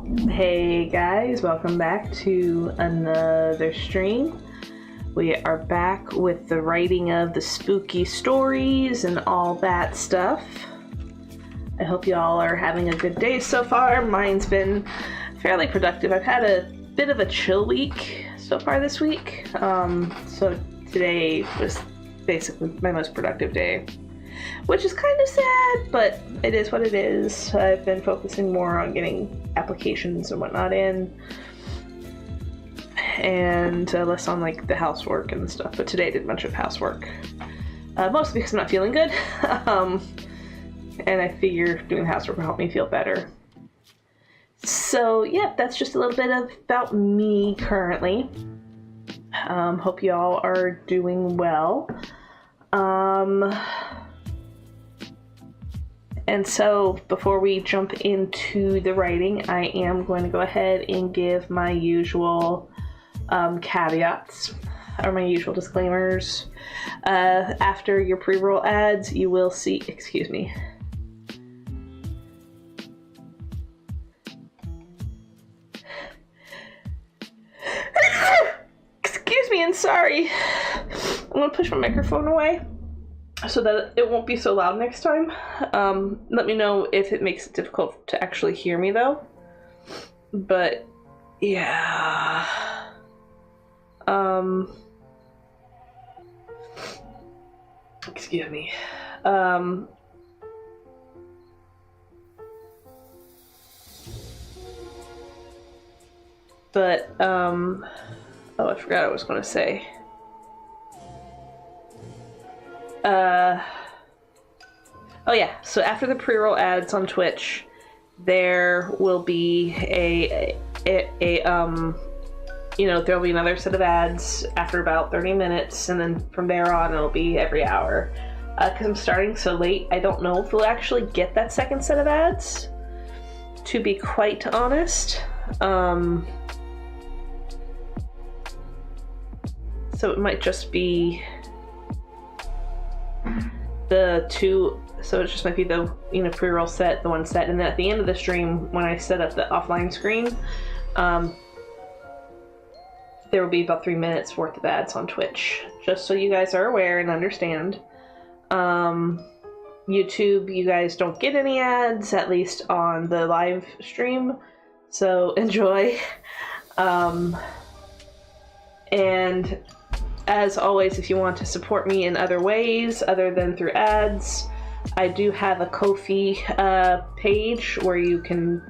Hey guys, welcome back to another stream. We are back with the writing of the spooky stories and all that stuff. I hope y'all are having a good day so far. Mine's been fairly productive. I've had a bit of a chill week so far this week. So today was basically my most productive day, which is kind of sad, but it is what it is. I've been focusing more on getting applications and whatnot in, and less on like the housework and stuff. But today I did a bunch of housework, mostly because I'm not feeling good, and I figure doing housework will help me feel better. So yeah, that's just a little bit about me currently. Hope y'all are doing well. And so before we jump into the writing, I am going to go ahead and give my usual caveats, or my usual disclaimers. After your pre-roll ads, you will see, excuse me. Excuse me, and sorry. I'm going to push my microphone away so that it won't be so loud next time. Let me know if it makes it difficult to actually hear me though. But yeah. Excuse me. Oh, I forgot what I was going to say. Oh yeah, so after the pre-roll ads on Twitch, there will be there'll be another set of ads after about 30 minutes, and then from there on it'll be every hour. Because I'm starting so late, I don't know if we'll actually get that second set of ads, to be quite honest. So it might just be the two, so it just might be the pre-roll set, the one set, and then at the end of the stream, when I set up the offline screen, there will be about 3 minutes worth of ads on Twitch, just so you guys are aware and understand. YouTube, you guys don't get any ads, at least on the live stream, so enjoy. And as always, if you want to support me in other ways other than through ads, I do have a Ko-fi page where you can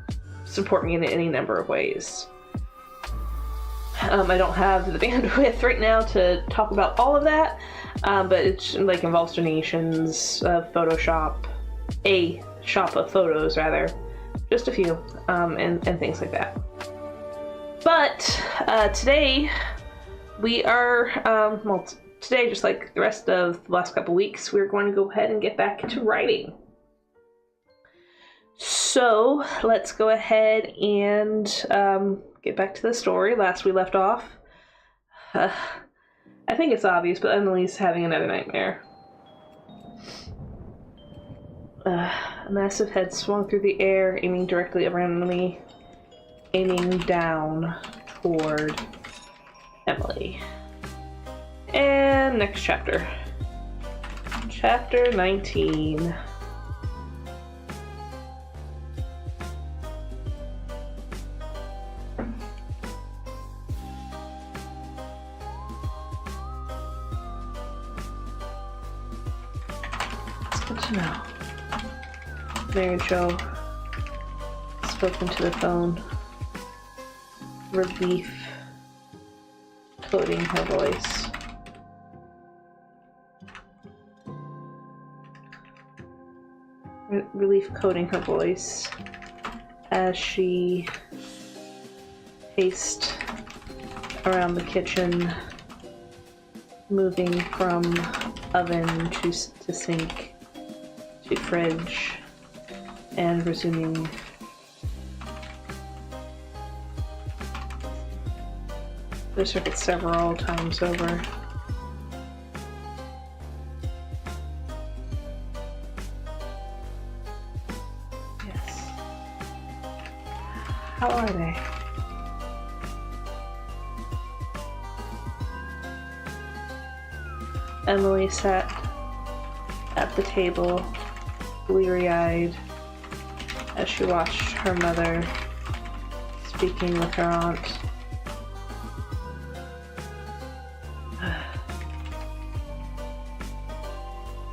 support me in any number of ways. I don't have the bandwidth right now to talk about all of that, but it like involves donations, Photoshop, a shop of photos rather, just a few, and things like that. But today we are, today, just like the rest of the last couple weeks, we're going to go ahead and get back to writing. So let's go ahead and get back to the story. Last we left off, I think it's obvious, but Emily's having another nightmare. A massive head swung through the air, aiming directly around Emily, aiming down toward Emily. And next chapter. Chapter 19. It's good to know. Mary Jo spoke into the phone. Relief coating her voice. Relief coating her voice as she paced around the kitchen, moving from oven to sink to fridge, and resuming the circuit several times over. How hell are they? Emily sat at the table, bleary-eyed, as she watched her mother speaking with her aunt.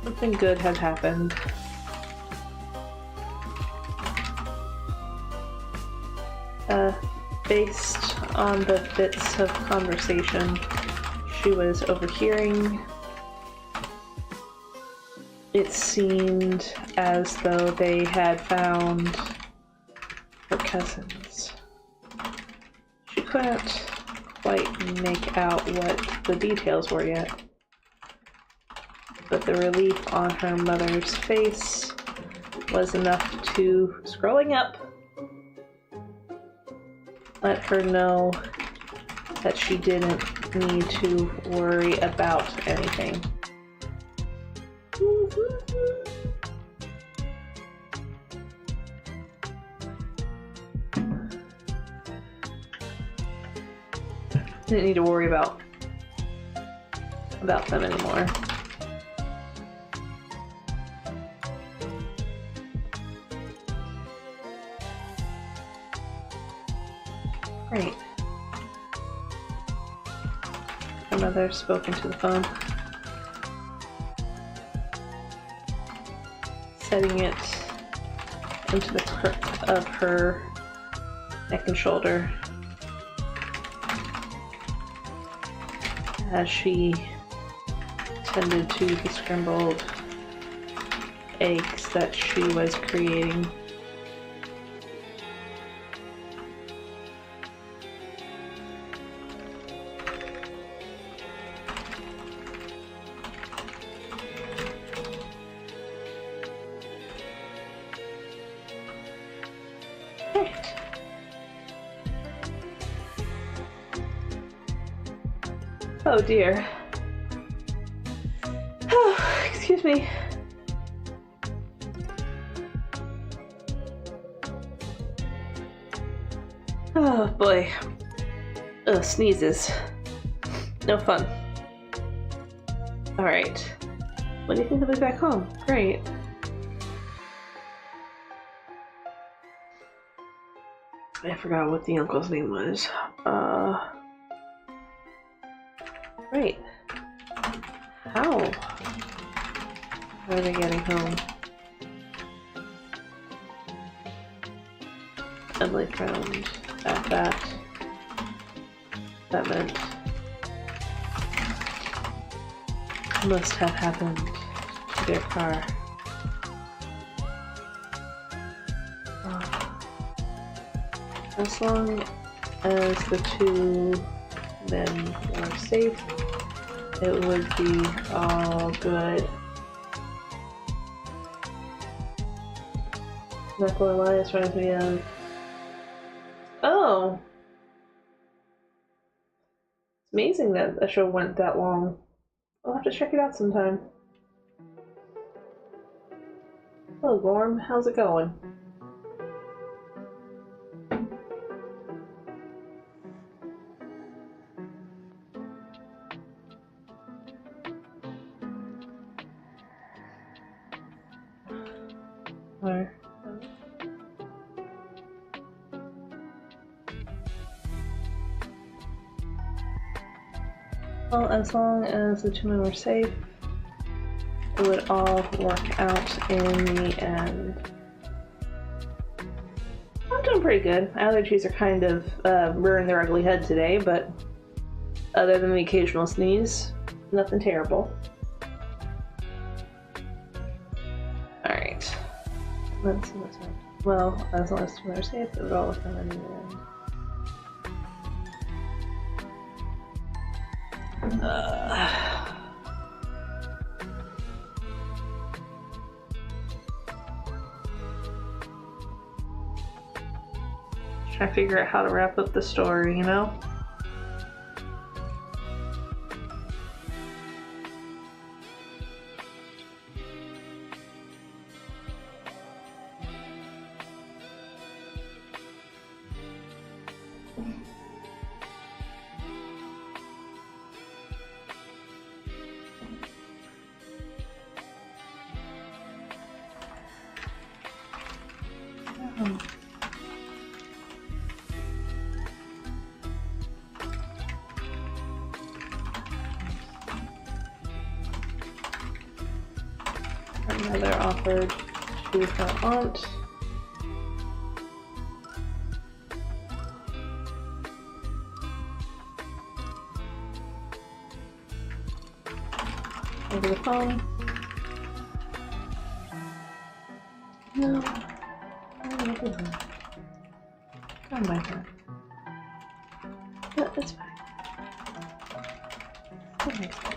Something good had happened. Based on the bits of conversation she was overhearing, it seemed as though they had found her cousins. She couldn't quite make out what the details were yet, but the relief on her mother's face was enough to, scrolling up, let her know that she didn't need to worry about anything. Didn't need to worry about them anymore. Great. Her mother spoke into the phone, setting it into the crook of her neck and shoulder as she tended to the scrambled eggs that she was creating. Oh dear. Oh, excuse me. Oh boy. Ugh, sneezes. No fun. Alright. When do you think he'll be back home? Great. I forgot what the uncle's name was. Great. How are they getting home? Emily frowned at that. That meant it must have happened to their car. As long as the two men were safe, it would be all good. Not gonna lie, it's trying to be on. Oh! It's amazing that a show went that long. I'll have to check it out sometime. Hello, Gorm. How's it going? Well, as long as the two men were safe, it would all work out in the end. I'm doing pretty good. Allergies are kind of rearing their ugly head today, but other than the occasional sneeze, nothing terrible. Alright. Let's see what's right. Well, as long as the two men are safe, it would all work out in the end. Trying to figure out how to wrap up the story, you know? Her mother offered to her aunt. Over the phone. No. Come by her. No, that's fine. That makes sense.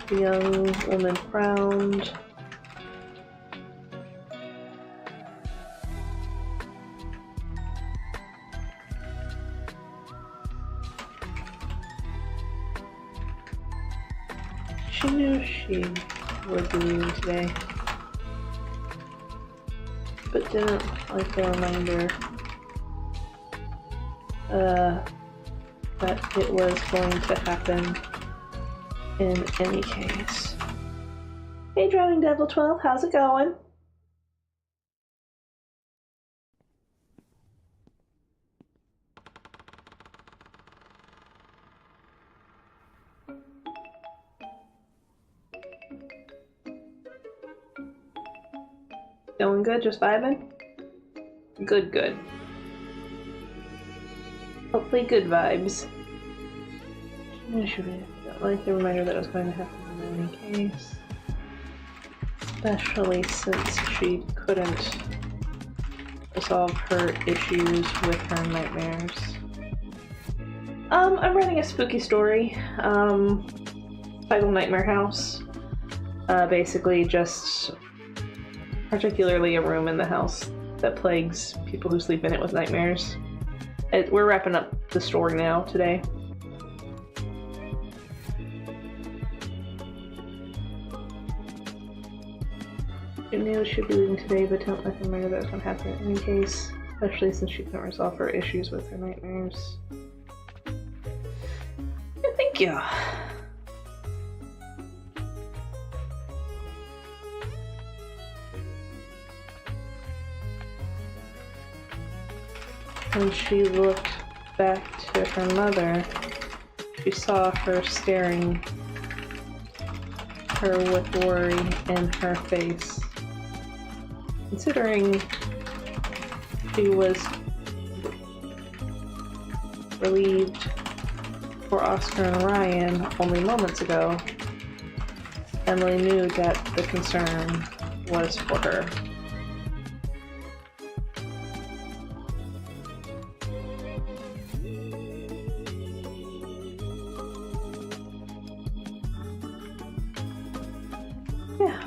The young woman frowned. She knew she would be leaving today, but didn't like the reminder that it was going to happen in any case. Hey, Drowning Devil 12, how's it going? Going good? Just vibing? Good, good. Hopefully good vibes. I should like the reminder that it was going to happen in any case. Especially since she couldn't resolve her issues with her nightmares. I'm writing a spooky story. Titled Nightmare House. Basically just particularly a room in the house that plagues people who sleep in it with nightmares. We're wrapping up the story now today. She knew she'd be leaving today, but don't let them remember that it's going to happen in any case, especially since she couldn't resolve her issues with her nightmares. Yeah, thank you. When she looked back to her mother, she saw her staring her with worry in her face. Considering she was relieved for Oscar and Ryan only moments ago, Emily knew that the concern was for her. Yeah.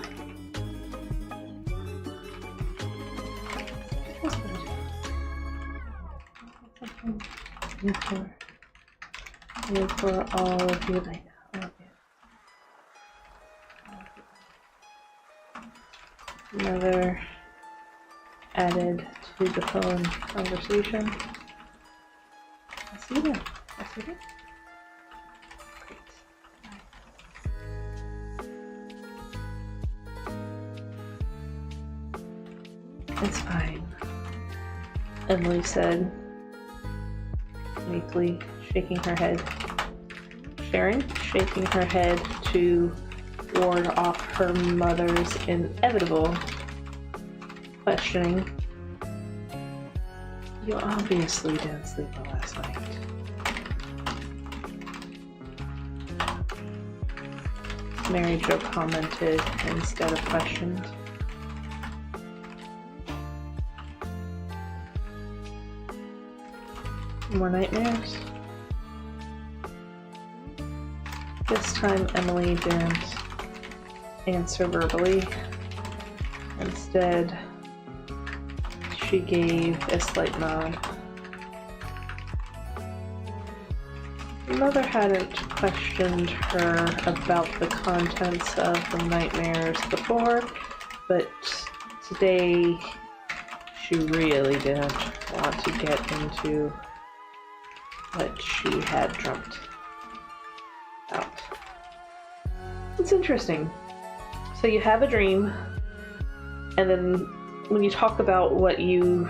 For all of you right now. Mother added to the phone conversation. I'll see you then. I'll see you then. Great. It's fine, Emily said, meekly shaking her head. Sharon, shaking her head to ward off her mother's inevitable questioning. You obviously didn't sleep well last night. Mary Jo commented instead of questioned. More nightmares? This time Emily didn't answer verbally. Instead, she gave a slight nod. mother hadn't questioned her about the contents of the nightmares before, but today she really didn't want to get into what she had dreamt about. It's interesting. So you have a dream, and then when you talk about what you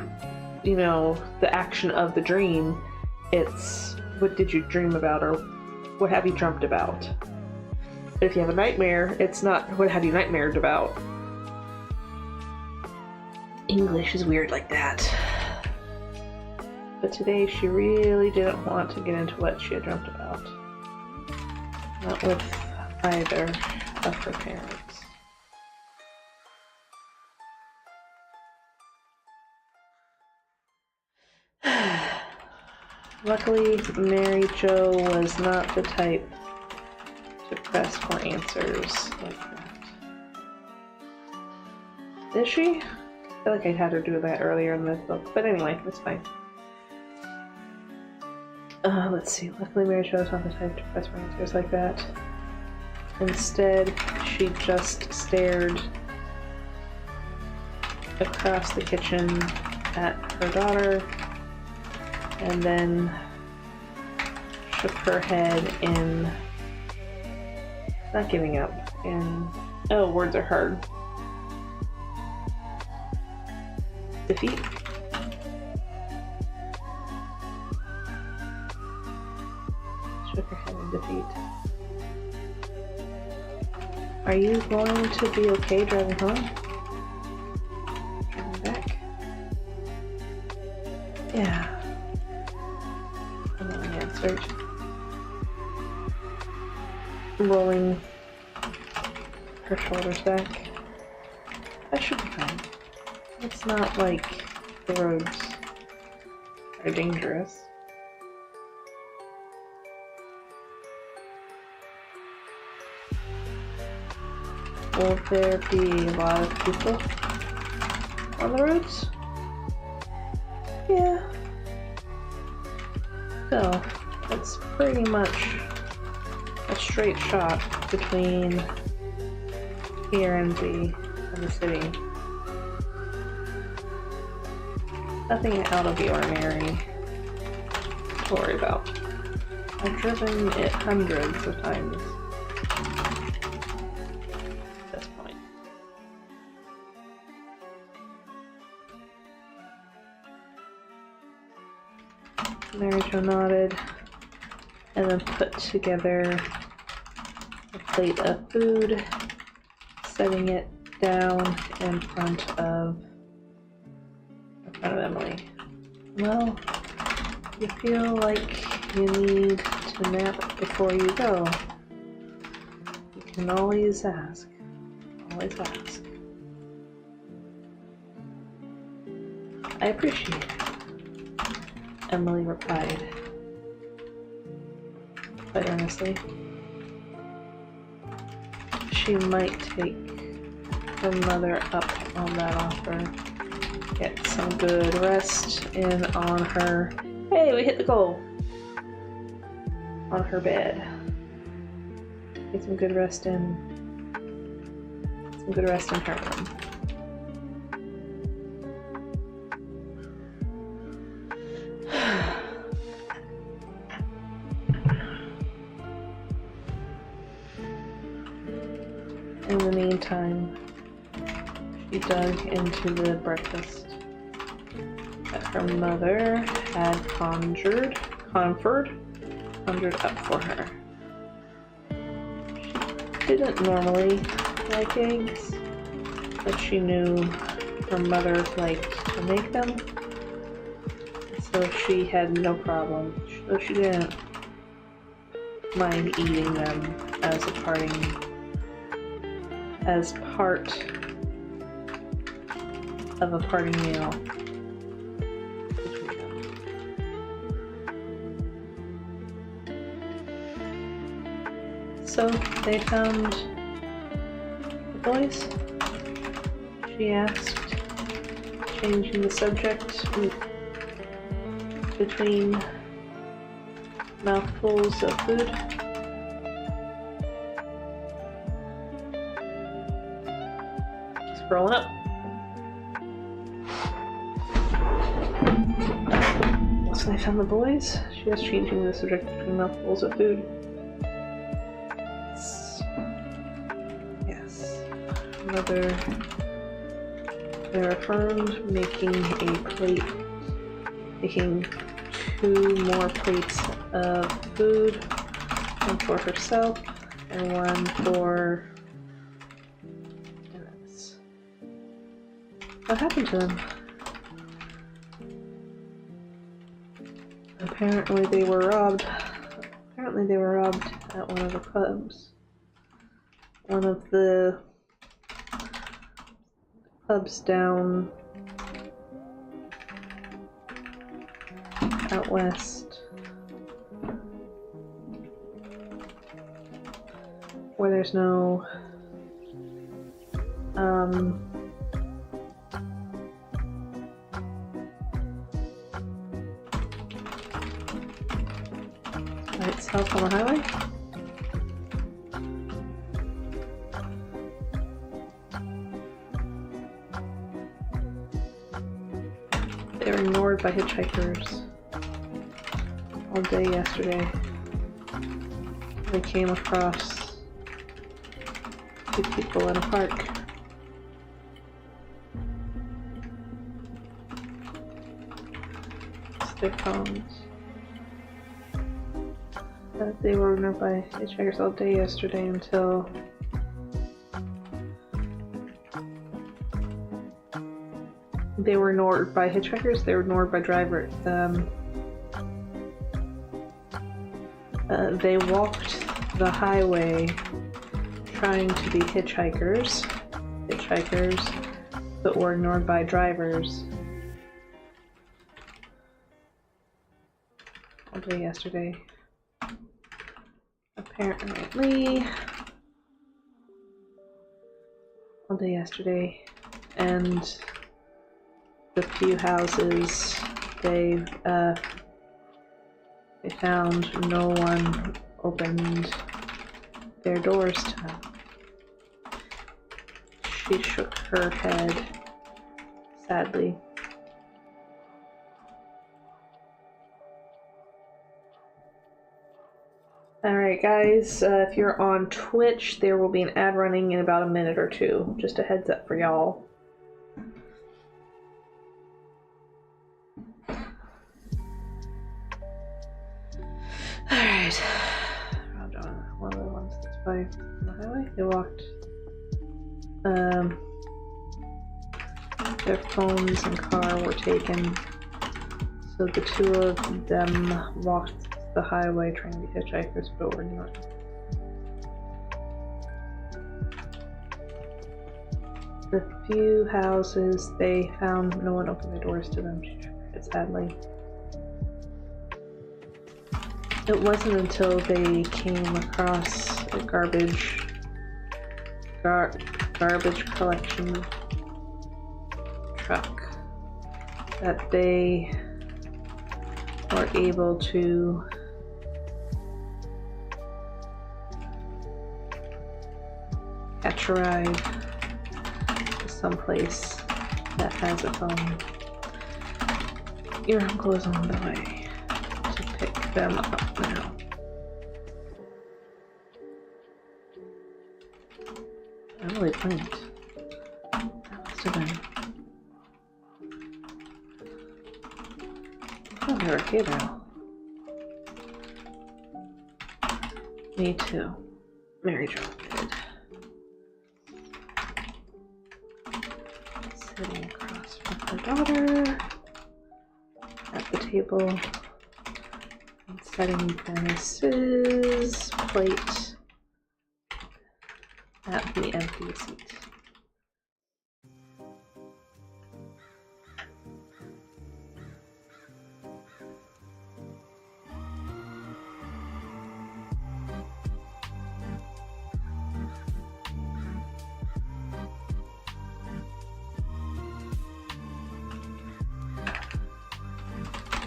know, the action of the dream, it's what did you dream about or what have you dreamt about. But if you have a nightmare, it's not what have you nightmared about. English is weird like that. But today she really didn't want to get into what she had dreamt about. Not with either of her parents. Luckily, Mary Jo was not the type to press for answers like that. Is she? I feel like I had her do that earlier in the book, but anyway, it's fine. Let's see. Luckily, Mary Jo was not the type to press for answers like that. Instead, she just stared across the kitchen at her daughter and then shook her head in not giving up, in oh, words are hard. Defeat. Shook her head in defeat. Are you going to be okay driving home? Driving back? Yeah. Emily answered, rolling her shoulders back. That should be fine. It's not like the roads are dangerous. Will there be a lot of people on the roads? Yeah. So, it's pretty much a straight shot between here and the city. Nothing out of the ordinary to worry about. I've driven it hundreds of times at this point. Mary Jo nodded and then put together a plate of food, setting it down in front of Emily. Well, you feel like you need to nap before you go. You can always ask. Always ask. I appreciate it, Emily replied, quite earnestly. She might take her mother up on that offer. Get some good rest in on her. Hey, we hit the goal! On her bed. Get some good rest in. Some good rest in her room. In the meantime, she dug into the breakfast that her mother had conjured up for her. She didn't normally like eggs, but she knew her mother liked to make them, so she had no problem. So she didn't mind eating them as part of a party meal between them. So they found the boys? She asked, changing the subject between mouthfuls of food. Scrolling up. So they found the boys. She was changing the subject between mouthfuls of food. Yes. Another. They're affirmed making a plate, making 2 more plates of food, 1 for herself and 1 for Dennis. What happened to them? Apparently they were robbed. Apparently they were robbed at one of the pubs. One of the pubs down out west, where there's no right south on the highway. They were ignored by hitchhikers all day yesterday. They came across 2 people in a park. It's their phones. They were ignored by hitchhikers all day yesterday until they were ignored by hitchhikers. They were ignored by drivers. They walked the highway trying to be hitchhikers, but were ignored by drivers all day yesterday. Apparently, all day yesterday, and the few houses they found, no one opened their doors to them. She shook her head sadly. Alright guys, if you're on Twitch, there will be an ad running in about a minute or 2. Just a heads up for y'all. Alright. Robbed on one of the ones that's by the highway. They walked. Their phones and car were taken. So the 2 of them walked the highway trying to be hitchhikers, but were not. The few houses they found, no one opened their doors to them. She shook her head sadly. It wasn't until they came across a garbage collection truck that they were able to catch a ride to someplace that has a phone. Your uncle is on the way to pick them up now. I really blinked. That must have been. Oh, they were okay though. Me too. Mary Jo did. Sitting across from her daughter at the table and setting Dennis's plate at the empty seat.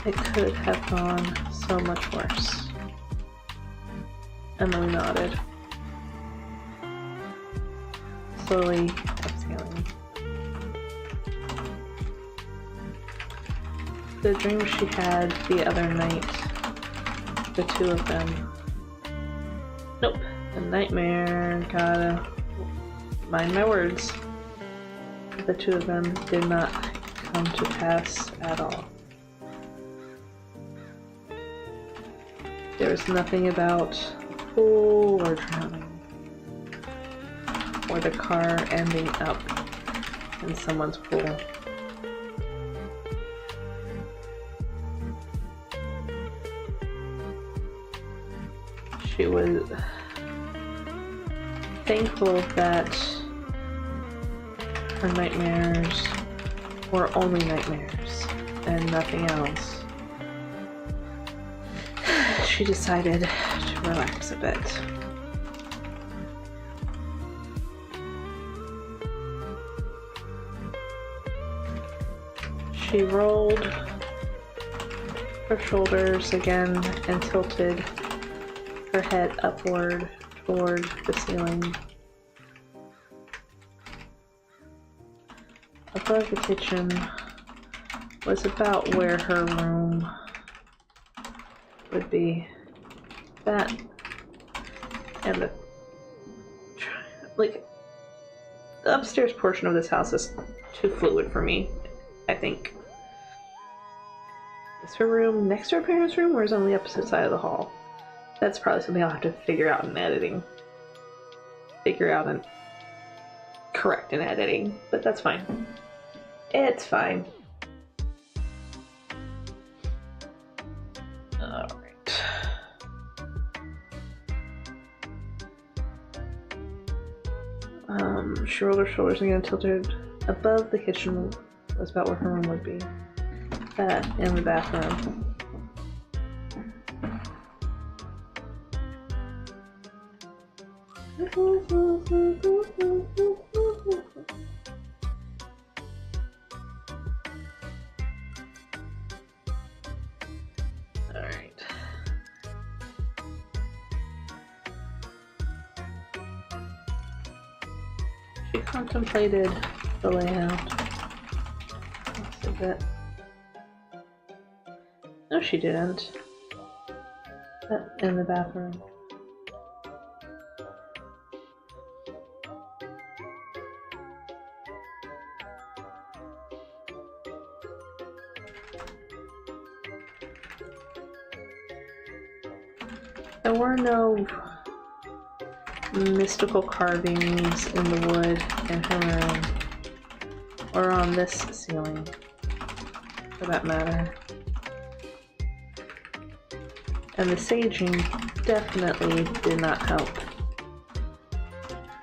It could have gone so much worse. Emily nodded. Slowly exhaling. The dream she had the other night, the two of them. Nope, the nightmare, gotta mind my words. The two of them did not come to pass at all. There was nothing about pool or drowning, or the car ending up in someone's pool. She was thankful that her nightmares were only nightmares and nothing else. She decided to relax a bit. She rolled her shoulders again and tilted her head upward toward the ceiling. Above the kitchen was about where her room would be. That and the upstairs portion of this house is too fluid for me, I think. Is her room next to her parents' room, or is it on the opposite side of the hall? That's probably something I'll have to figure out in editing. Figure out and correct in editing, but that's fine. It's fine. Alright. She rolled her shoulders again, tilted above the kitchen was about where her room would be. That and the bathroom. Alright. She contemplated the layout. Let's see that. No, she didn't. In the bathroom. There were no mystical carvings in the wood in her room, or on this ceiling, for that matter. And the saging definitely did not help.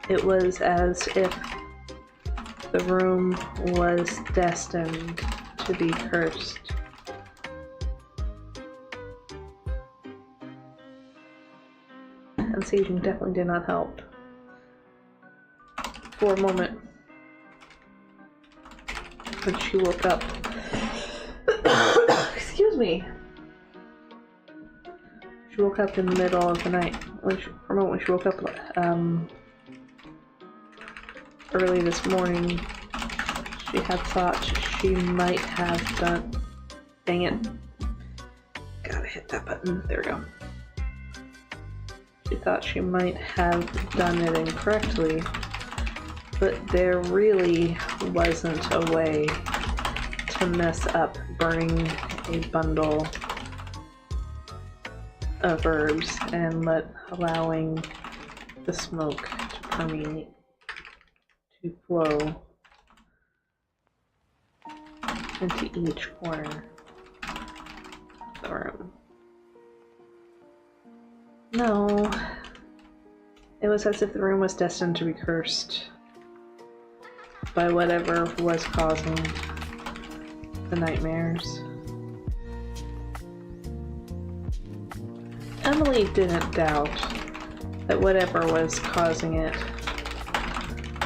It was as if the room was destined to be cursed. And saging definitely did not help. For a moment, when she woke up. Excuse me. She woke up in the middle of the night. For a moment, when she woke up early this morning, she had thought she might have done. Dang it. Gotta hit that button. There we go. She thought she might have done it incorrectly, but there really wasn't a way to mess up burning a bundle of herbs and allowing the smoke to permeate, to flow into each corner of the room. No, it was as if the room was destined to be cursed by whatever was causing the nightmares. Emily didn't doubt that whatever was causing it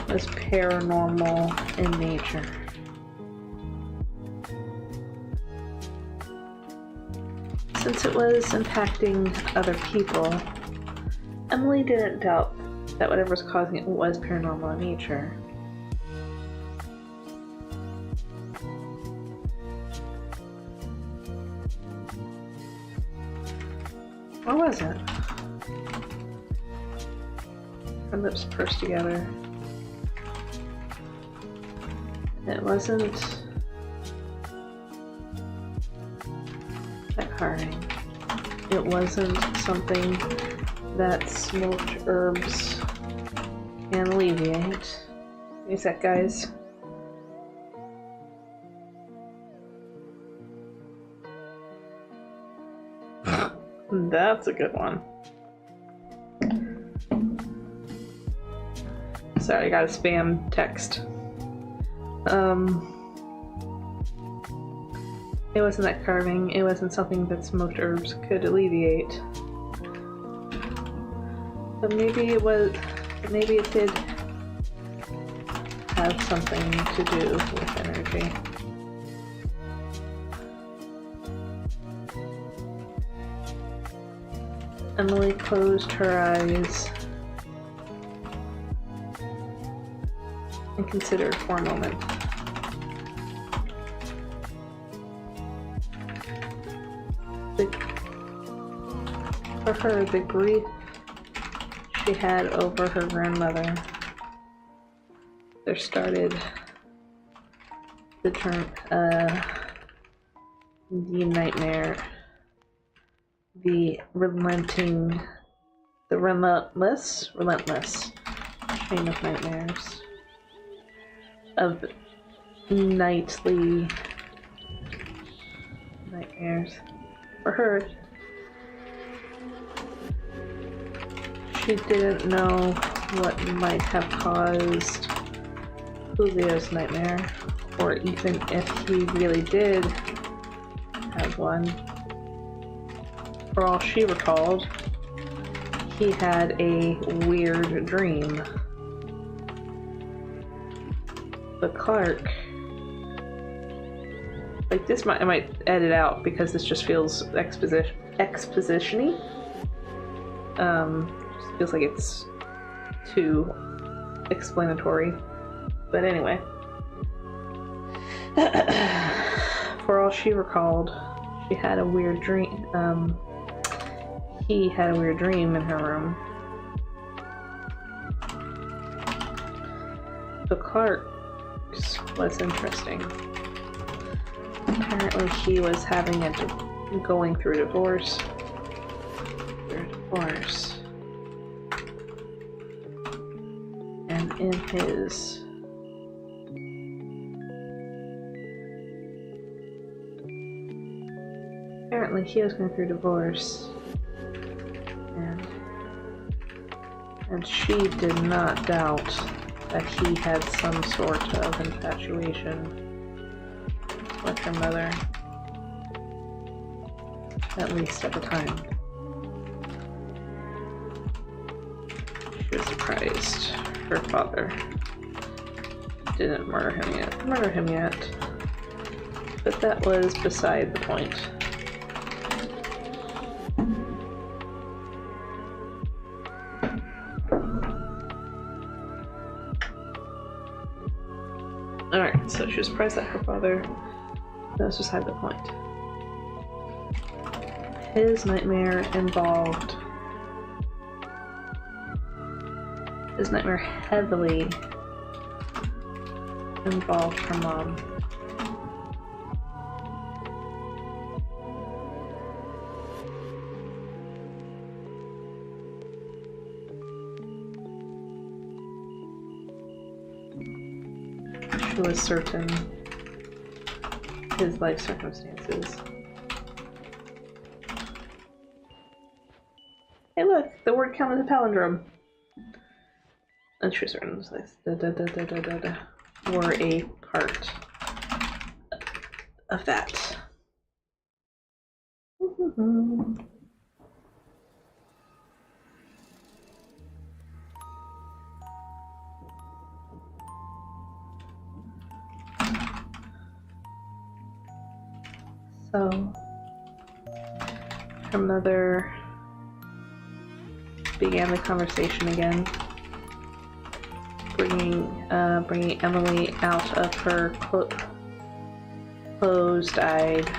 was paranormal in nature. Since it was impacting other people, Emily didn't doubt that whatever was causing it was paranormal in nature. Or was it? Her lips pursed together. It wasn't that carving. It wasn't something that smoked herbs can alleviate. Give me a sec, guys. That's a good one. Sorry, I got a spam text. It wasn't that carving. It wasn't something that smoked herbs could alleviate. But maybe it was. Maybe it did have something to do with energy. Emily closed her eyes and considered for a moment. For her, the grief she had over her grandmother, there started the nightmare, the relentless chain of nightmares, of nightly nightmares. For her, she didn't know what might have caused Julio's nightmare, or even if he really did have one. For all she recalled, he had a weird dream. But Clark, like this, I might edit out because this just feels exposition-y. Just feels like it's too explanatory. But anyway, for all she recalled, she had a weird dream. He had a weird dream in her room. But Clark's was interesting. Apparently he was going through a divorce. And in his apparently he was going through divorce, and she did not doubt that he had some sort of infatuation with her mother, at least at the time. She was surprised her father didn't murder him yet, but that was beside the point. Alright, so she was surprised that her father, that was beside the point. His nightmare heavily involved her mom. She was certain his life circumstances. Hey look, the word count is a palindrome. And she was certain this were a part of that. So, her mother began the conversation again, bringing Emily out of her closed-eyed,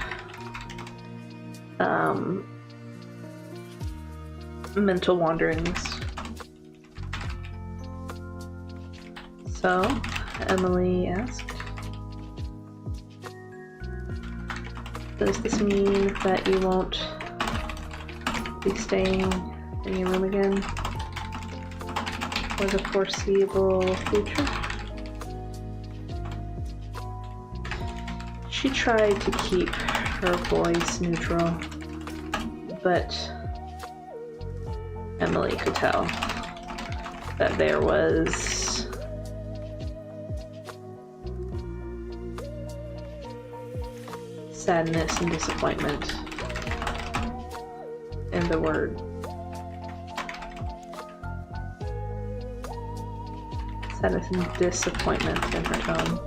mental wanderings. So, Emily asked, does this mean that you won't be staying in your room again for the foreseeable future? She tried to keep her voice neutral, but Emily could tell that there was sadness and disappointment in the word. Sadness and disappointment in her tone.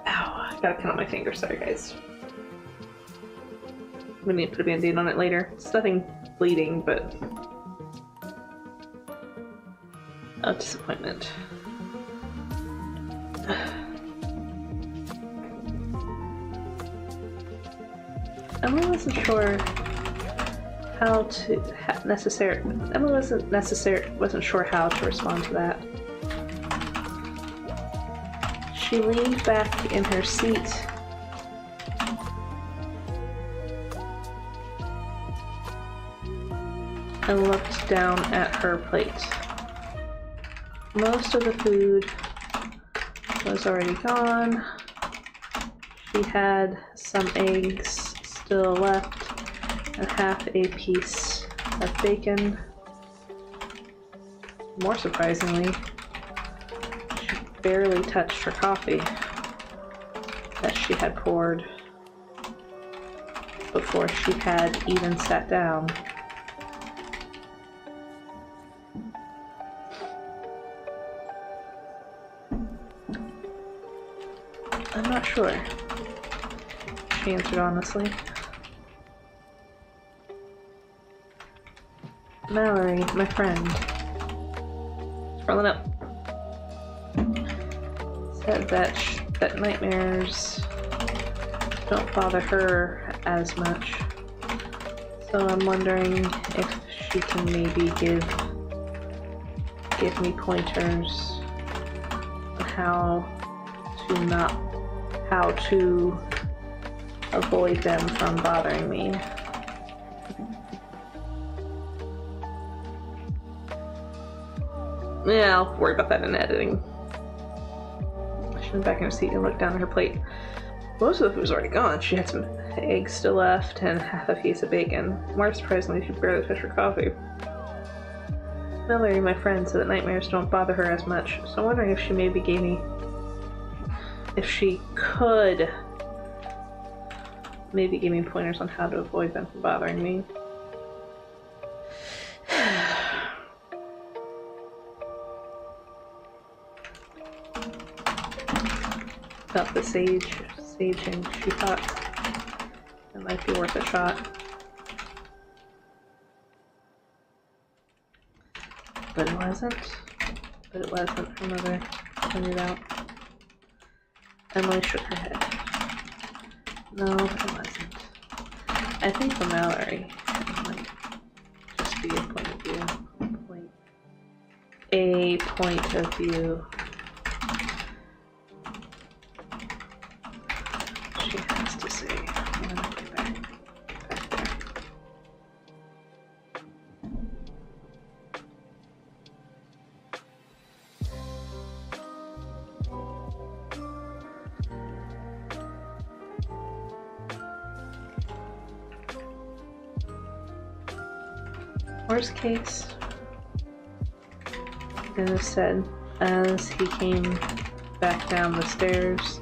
Ow, I gotta cut out my finger, sorry guys. I'm gonna need to put a band-aid on it later. It's nothing bleeding, but... oh, disappointment. Emily wasn't sure how to Emily wasn't sure how to respond to that. She leaned back in her seat and looked down at her plate. Most of the food was already gone. She had some eggs still left and half a piece of bacon. More surprisingly, she barely touched her coffee that she had poured before she had even sat down. I'm not sure, she answered honestly. Mallory, my friend, scrolling up, said that nightmares don't bother her as much. So I'm wondering if she can maybe give me pointers on how to avoid them from bothering me. Yeah, I'll worry about that in editing. She went back in her seat and looked down at her plate. Most of the food was already gone. She had some eggs still left and half a piece of bacon. More surprisingly, she barely touched her coffee. Mallory, my friend, said that nightmares don't bother her as much, so I'm wondering if she maybe if she could maybe give me pointers on how to avoid them from bothering me. About the saging, she thought it might be worth a shot. But it wasn't. Her mother pointed out. Emily shook her head. No, it wasn't. I think for Mallory, it might just be a point of view. A point of view. She has to say when I get back there. Worst case, Dennis said as he came down the stairs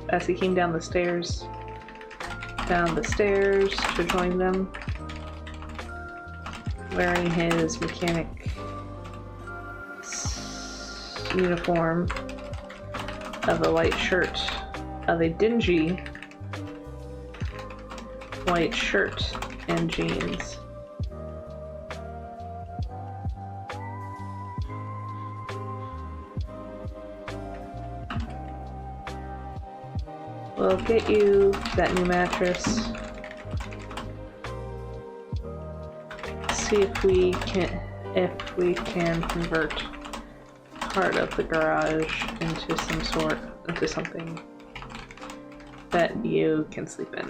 to join them, wearing his mechanic uniform of a dingy white shirt and jeans. We'll get you that new mattress. See if we can convert part of the garage into something that you can sleep in.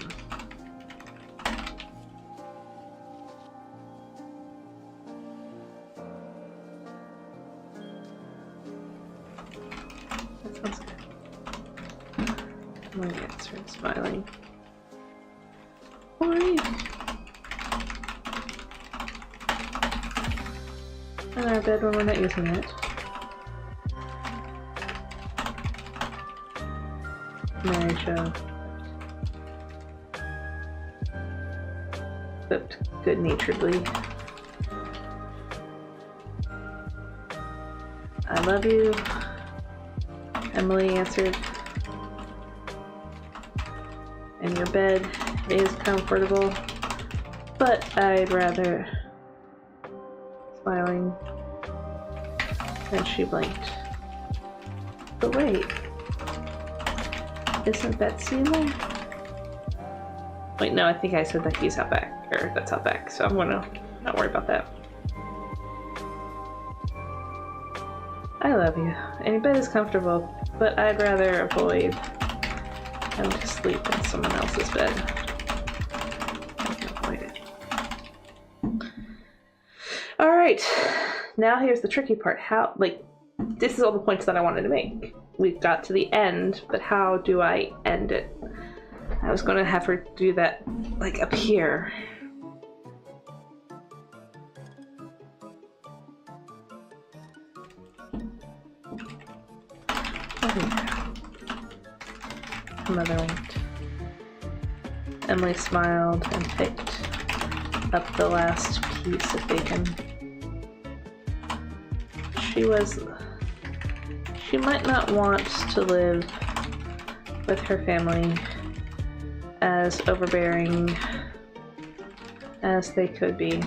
That sounds good. I'm gonna get started smiling. How are you? In our bed when we're not using it. Mary Jo. But good-naturedly. I love you. Emily answered. And your bed is comfortable, but I'd rather... Smiling. And she blinked. But wait. Isn't that Seymour? Wait, no, I think I said that he's out back. Or that's out back, so I'm gonna not worry about that. I love you. And your bed is comfortable, but I'd rather avoid having to sleep in someone else's bed. I can avoid it. Alright, now here's the tricky part. This is all the points that I wanted to make. We've got to the end, but how do I end it? I was going to have her do that, like, up here. Mother winked. Emily smiled and picked up the last piece of bacon. She might not want to live with her family as overbearing as they could be.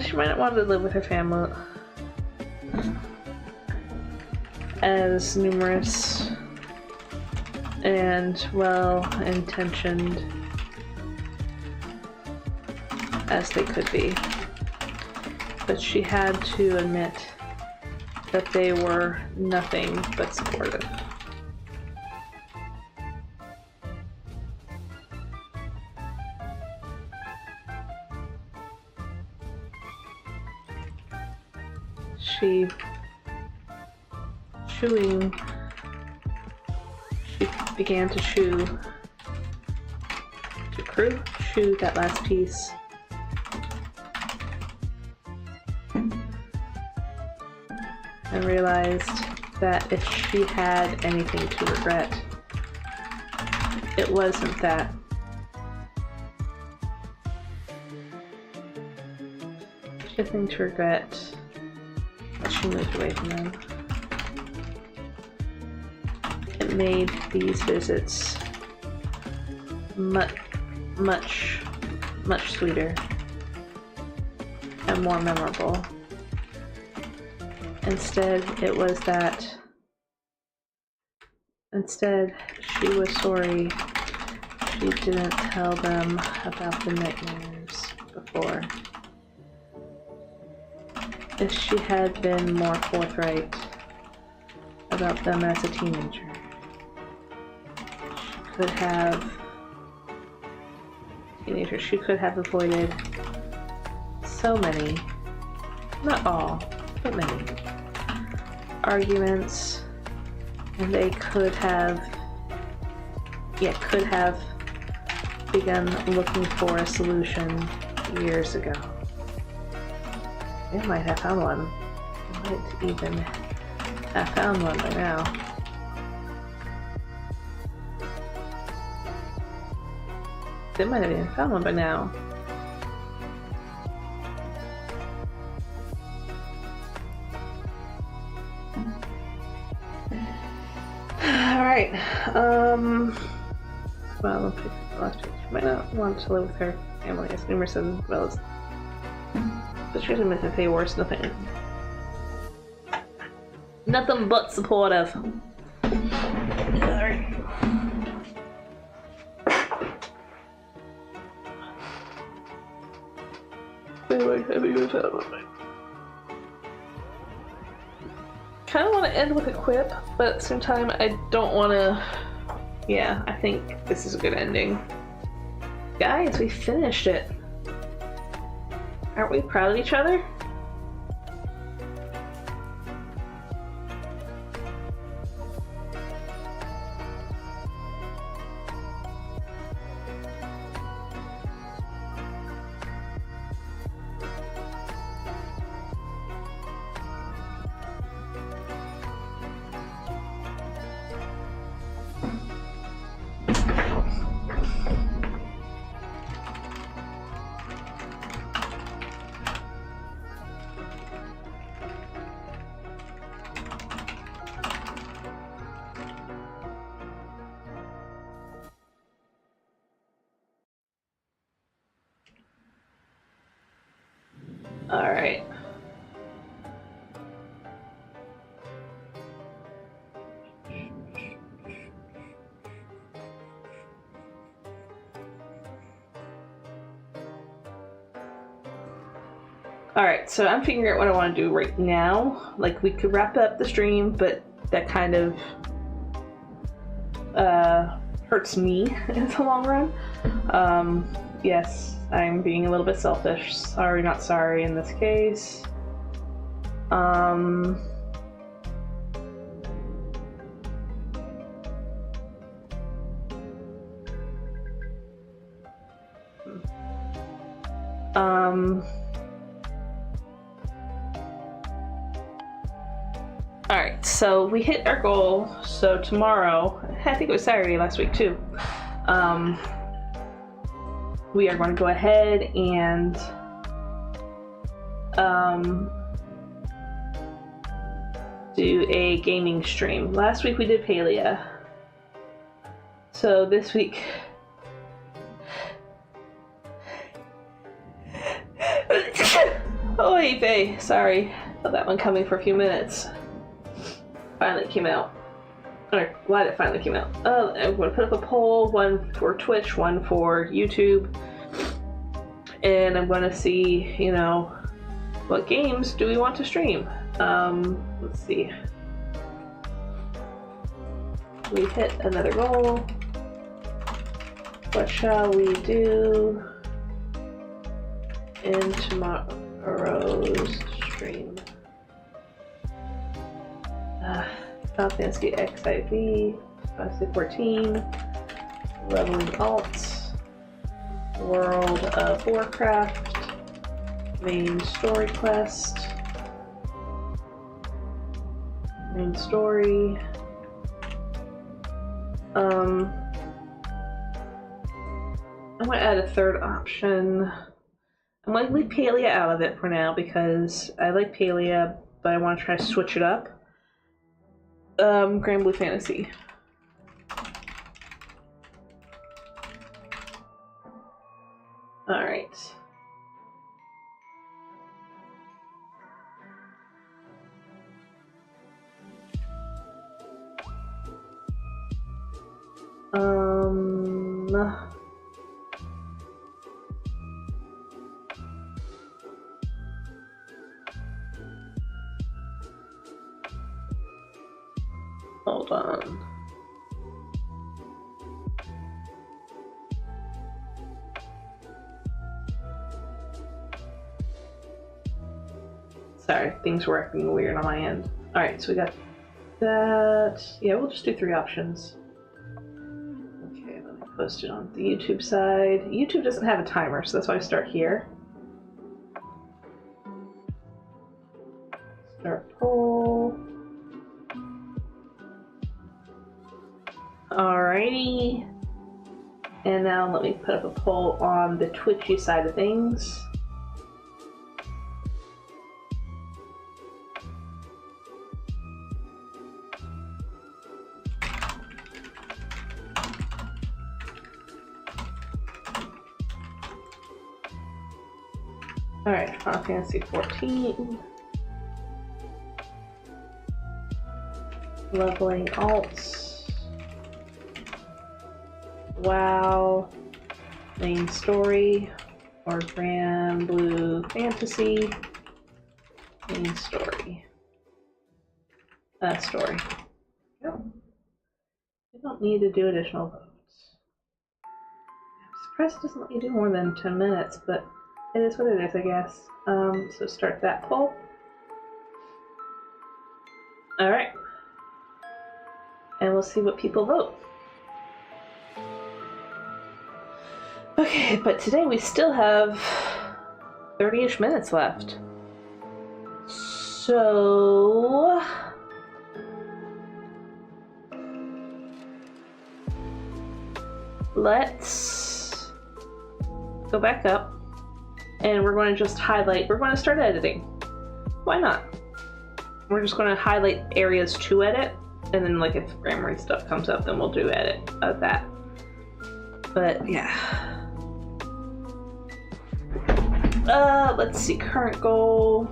She might not want to live with her family as numerous and well-intentioned as they could be. But she had to admit that they were nothing but supportive. She began to chew that last piece. And realized that if she had anything to regret, it wasn't that. She had nothing to regret that she moved away from them. It made these visits much sweeter and more memorable. Instead, she was sorry she didn't tell them about the nightmares before. If she had been more forthright about them as a teenager, she could have avoided so many, not all, but many arguments, and they could have begun looking for a solution years ago. They might have found one. They might even have found one by now. They might have even found one by now. Alright, well, I'll pick the last page. She might not want to live with her family as numerous as well as, but she doesn't admit that they were nothing. Nothing but supportive. Alright. Kind of want to end with a quip, but at the same time, I don't want to. Yeah, I think this is a good ending. Guys, we finished it. Aren't we proud of each other? Alright. Alright, so I'm figuring out what I want to do right now. Like, we could wrap up the stream, but that kind of hurts me in the long run. Yes, I'm being a little bit selfish. Sorry, not sorry in this case. Alright, so we hit our goal. So tomorrow, I think it was Saturday last week too, we are going to go ahead and do a gaming stream. Last week we did Palea. So this week oh hey Faye, sorry. Felt that one coming for a few minutes. Finally came out. Or glad it finally came out. I'm going to put up a poll, one for Twitch, one for YouTube. And I'm going to see, you know, what games do we want to stream? Let's see. We hit another goal. What shall we do in tomorrow's stream? Final Fantasy XIV, Fantasy 14, Leveling Alt, World of Warcraft, Main Story Quest, Main Story, I'm gonna add a third option. I'm gonna leave Palea out of it for now because I like Palea, but I want to try to switch it up. Grand Blue Fantasy. Alright. Hold on. Sorry, things were acting weird on my end. Alright, so we got that. Yeah, we'll just do 3 options. Okay, let me post it on the YouTube side. YouTube doesn't have a timer, so that's why I start here. Start poll. Alrighty. And now let me put up a poll on the Twitchy side of things. Alright, Final Fantasy 14. Leveling alts. WoW. Main story. Or Grand Blue Fantasy. Main story. Story. Yep. You don't need to do additional votes. I'm surprised it doesn't let you do more than 10 minutes, but it is what it is, I guess. So start that poll. Alright. And we'll see what people vote. Okay, but today we still have 30-ish minutes left. So... let's go back up and we're going to just highlight, we're going to start editing. Why not? We're just going to highlight areas to edit, and then like if grammar and stuff comes up, then we'll do edit of that. But yeah. Let's see, current goal.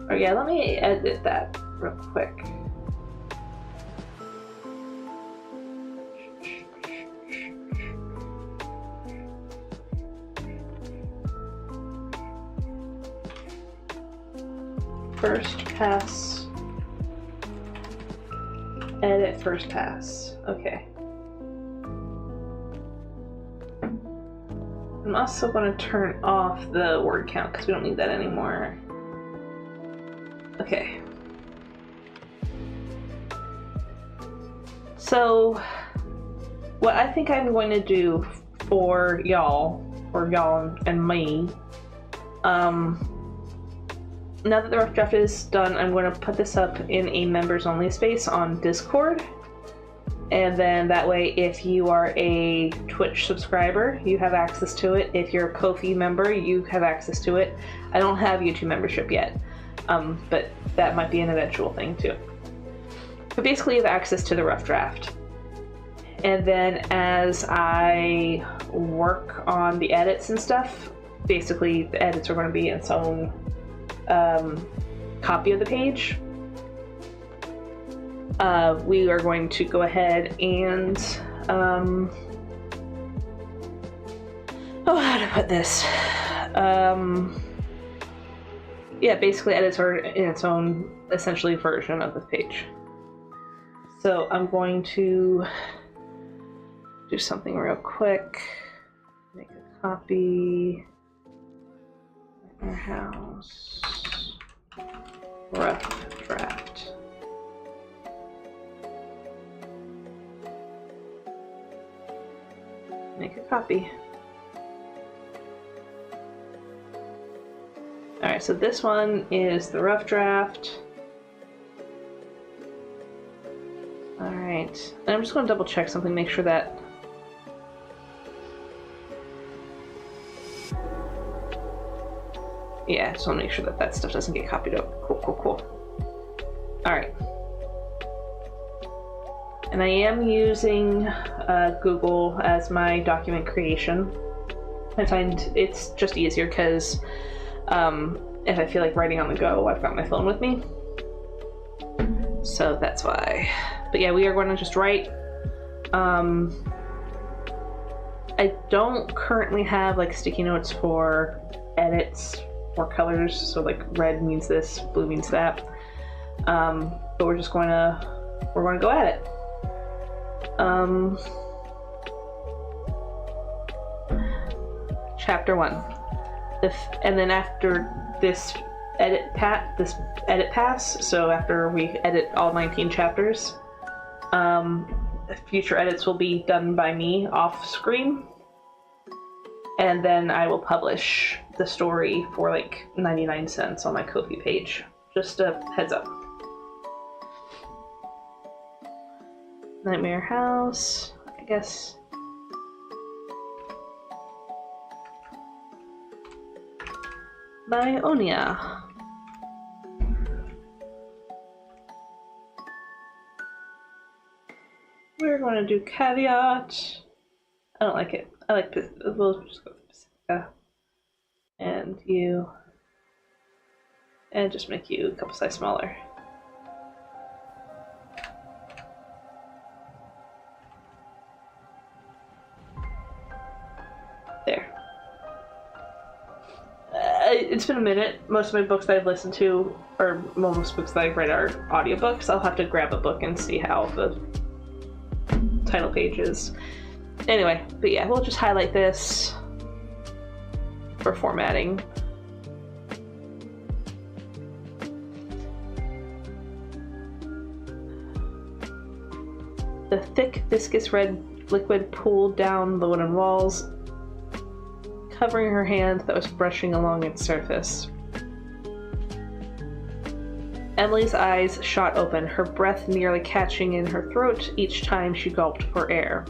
Oh yeah, let me edit that real quick. First pass. Edit first pass. Okay. I'm also going to turn off the word count because we don't need that anymore. Okay. So, what I think I'm going to do for y'all and me, now that the rough draft is done, I'm going to put this up in a members only space on Discord. And then that way, if you are a Twitch subscriber, you have access to it. If you're a Ko-fi member, you have access to it. I don't have YouTube membership yet, but that might be an eventual thing too. But basically, you have access to the rough draft. And then as I work on the edits and stuff, basically the edits are going to be its own copy of the page. We are going to go ahead and how to put this? Yeah, basically edits are in its own essentially version of the page. So I'm going to do something real quick. Make a copy. Our house. Rough draft. Make a copy. Alright, so this one is the rough draft. Alright, and I'm just going to double check something, make sure that yeah, just want to make sure that that stuff doesn't get copied over. Cool. Alright. And I am using Google as my document creation. I find it's just easier because if I feel like writing on the go, I've got my phone with me. So that's why. But yeah, we are going to just write. I don't currently have like sticky notes for edits or colors, so like red means this, blue means that. But we're just going to go at it. Chapter 1. And then after this edit pass, so after we edit all 19 chapters, future edits will be done by me off screen, and then I will publish the story for like 99 cents on my Ko-fi page. Just a heads up. Nightmare House, I guess. By Onia. We're going to do caveat. I don't like it. I like this. We'll just go Pacifica. And you. And just make you a couple size smaller. minute. Most of my books that I've listened to, or most books that I've read, are audiobooks. I'll have to grab a book and see how the title page is. Anyway, but yeah, we'll just highlight this for formatting. The thick, viscous red liquid pooled down the wooden walls, covering her hand that was brushing along its surface. Emily's eyes shot open, her breath nearly catching in her throat each time she gulped for air.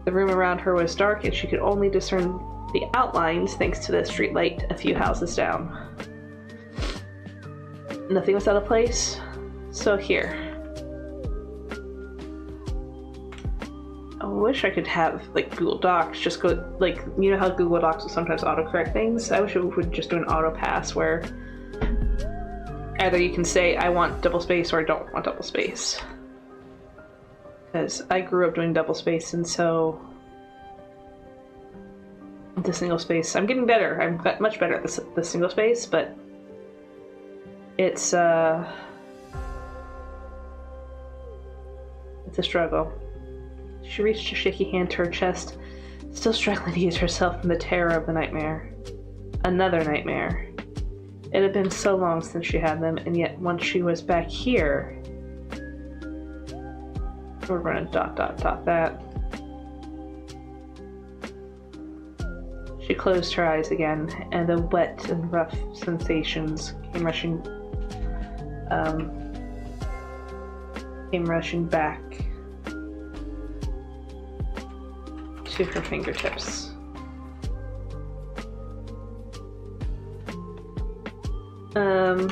The room around her was dark, and she could only discern the outlines thanks to the streetlight a few houses down. Nothing was out of place, so here. I wish I could have, like, Google Docs just go, like, you know how Google Docs will sometimes autocorrect things? I wish it would just do an auto pass where either you can say, I want double space, or I don't want double space. Because I grew up doing double space, and so the single space, I'm getting better. I'm much better at the single space, but it's a struggle. She reached a shaky hand to her chest, still struggling to ease herself from the terror of the nightmare. Another nightmare. It had been so long since she had them, and yet once she was back here... We're gonna ... that. She closed her eyes again, and the wet and rough sensations came rushing back to her fingertips. I'm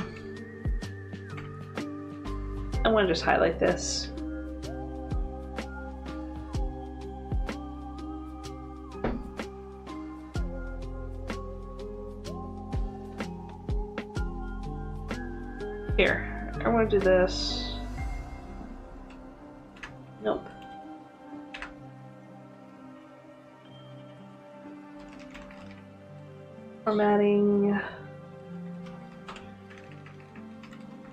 gonna just highlight this. Here, I want to do this. Nope. Formatting.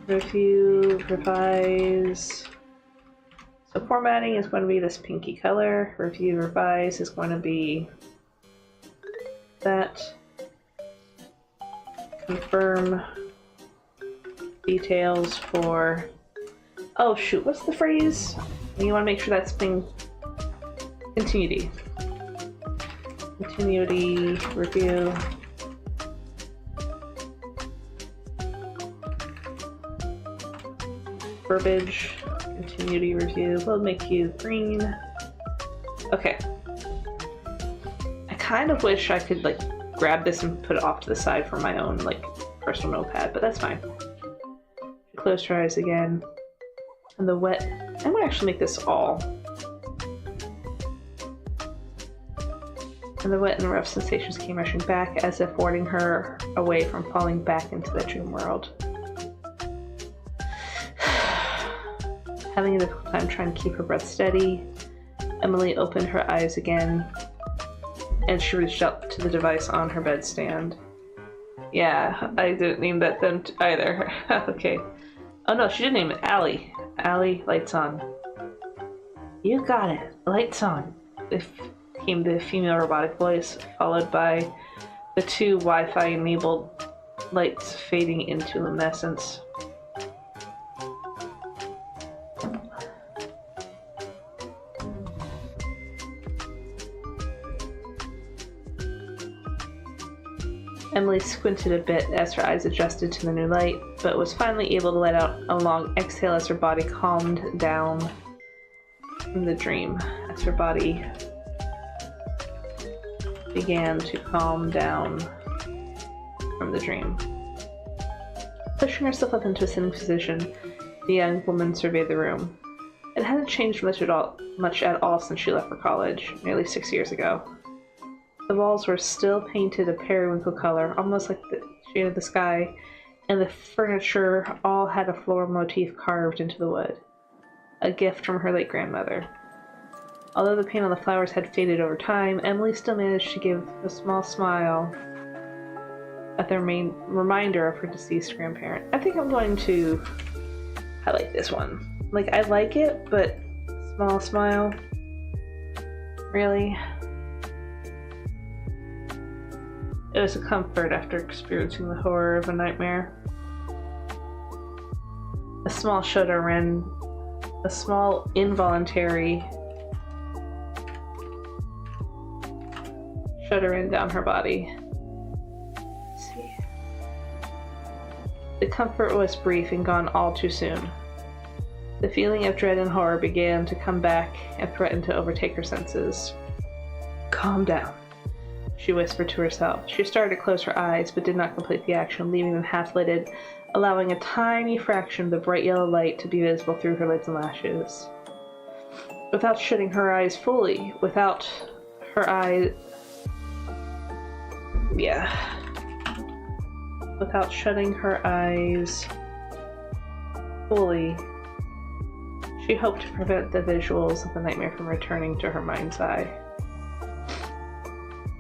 Review, revise. So formatting is going to be this pinky color. Review, revise is going to be that. Confirm details for... Oh shoot, what's the phrase? You want to make sure that's being... Continuity. Continuity, review. Verbiage, continuity review. We'll make you green. Okay. I kind of wish I could, like, grab this and put it off to the side for my own, like, personal notepad, but that's fine. She closed her eyes again. And the wet... I'm gonna actually make this all. And the wet and rough sensations came rushing back, as if warding her away from falling back into the dream world. Having a difficult time trying to keep her breath steady, Emily opened her eyes again, and she reached up to the device on her bedstand. Yeah, I didn't name that then either. Okay. Oh no, she did name it Allie. Allie, lights on. You got it. Lights on. It came the female robotic voice, followed by the two Wi-Fi enabled lights fading into luminescence. Emily squinted a bit as her eyes adjusted to the new light, but was finally able to let out a long exhale as her body calmed down from the dream. As her body began to calm down from the dream. Pushing herself up into a sitting position, the young woman surveyed the room. It hadn't changed much at all since she left for college, nearly 6 years ago. The walls were still painted a periwinkle color, almost like the shade of the sky, and the furniture all had a floral motif carved into the wood, a gift from her late grandmother. Although the paint on the flowers had faded over time, Emily still managed to give a small smile, at the reminder of her deceased grandparent. I think I'm going to highlight this one. Like, I like it, but small smile. Really? It was a comfort after experiencing the horror of a nightmare. A small shudder ran, a small involuntary shudder ran down her body. Let's see. The comfort was brief and gone all too soon. The feeling of dread and horror began to come back and threatened to overtake her senses. Calm down, she whispered to herself. She started to close her eyes, but did not complete the action, leaving them half-lidded, allowing a tiny fraction of the bright yellow light to be visible through her lids and lashes. Without shutting her eyes fully, without shutting her eyes fully, she hoped to prevent the visuals of the nightmare from returning to her mind's eye.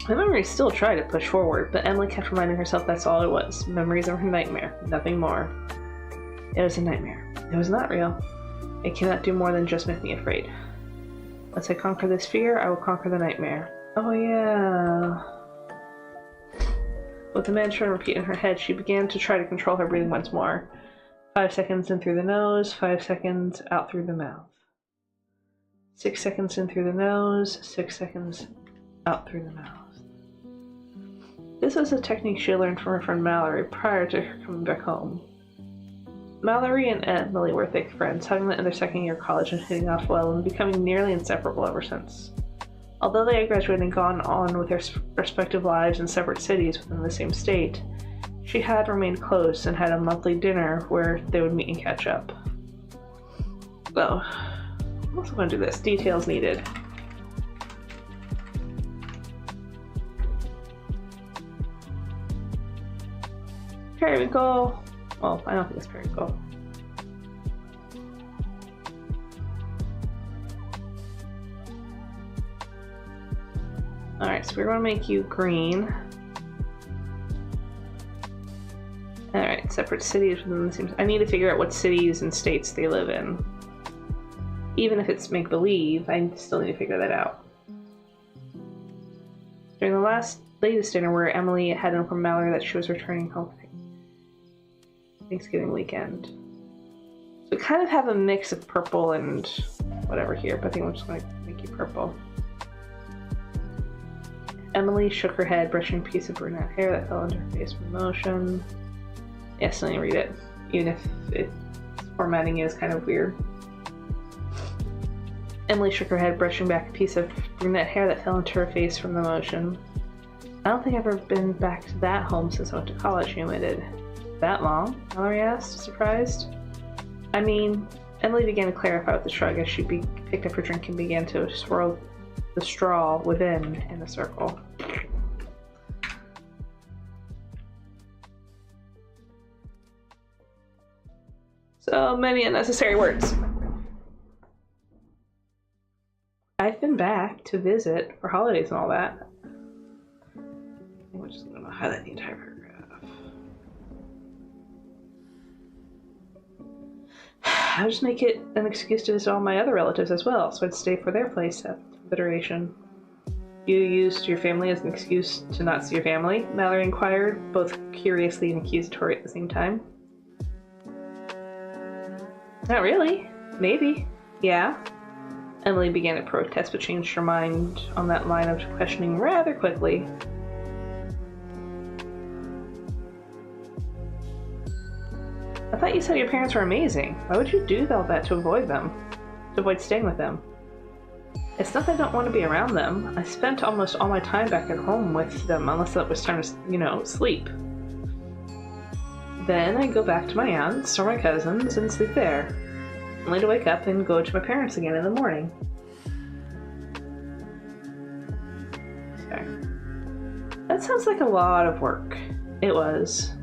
The memories still tried to push forward, but Emily kept reminding herself that's all it was. Memories of her nightmare, nothing more. It was a nightmare. It was not real. It cannot do more than just make me afraid. Once I conquer this fear, I will conquer the nightmare. Oh yeah. With the mantra repeat in her head, she began to try to control her breathing once more. 5 seconds in through the nose, 5 seconds out through the mouth. 6 seconds in through the nose, 6 seconds out through the mouth. This was a technique she learned from her friend Mallory prior to her coming back home. Mallory and Emily were thick friends, having met in their second year of college and hitting off well and becoming nearly inseparable ever since. Although they had graduated and gone on with their respective lives in separate cities within the same state, she had remained close and had a monthly dinner where they would meet and catch up. So, I'm also going to do this. Details needed. Periwinkle. Well, I don't think it's periwinkle. Alright, so we're going to make you green. Alright, separate cities within the same... I need to figure out what cities and states they live in. Even if it's make-believe, I still need to figure that out. During the latest dinner where Emily had informed Mallory that she was returning home Thanksgiving weekend. So we kind of have a mix of purple and whatever here, but I think I'm just going to make you purple. Emily shook her head, brushing a piece of brunette hair that fell into her face from motion. Yes, let me read it, even if its formatting is kind of weird. Emily shook her head, brushing back a piece of brunette hair that fell into her face from the motion. I don't think I've ever been back to that home since I went to college, she admitted. That long? Mallory asked, surprised. I mean, Emily began to clarify with a shrug as she picked up her drink and began to swirl the straw within in a circle. So many unnecessary words. I've been back to visit for holidays and all that. I think we're just going to highlight the entire paragraph. I'll just make it an excuse to visit all my other relatives as well, so I'd stay for their place at consideration. You used your family as an excuse to not see your family? Mallory inquired, both curiously and accusatory at the same time. Not really. Maybe. Yeah. Emily began to protest, but changed her mind on that line of questioning rather quickly. I thought you said your parents were amazing. Why would you do all that to avoid them? To avoid staying with them? It's not that I don't want to be around them. I spent almost all my time back at home with them, unless it was time to, sleep. Then I go back to my aunt's or my cousin's and sleep there, only to wake up and go to my parents again in the morning. Okay. That sounds like a lot of work. It was,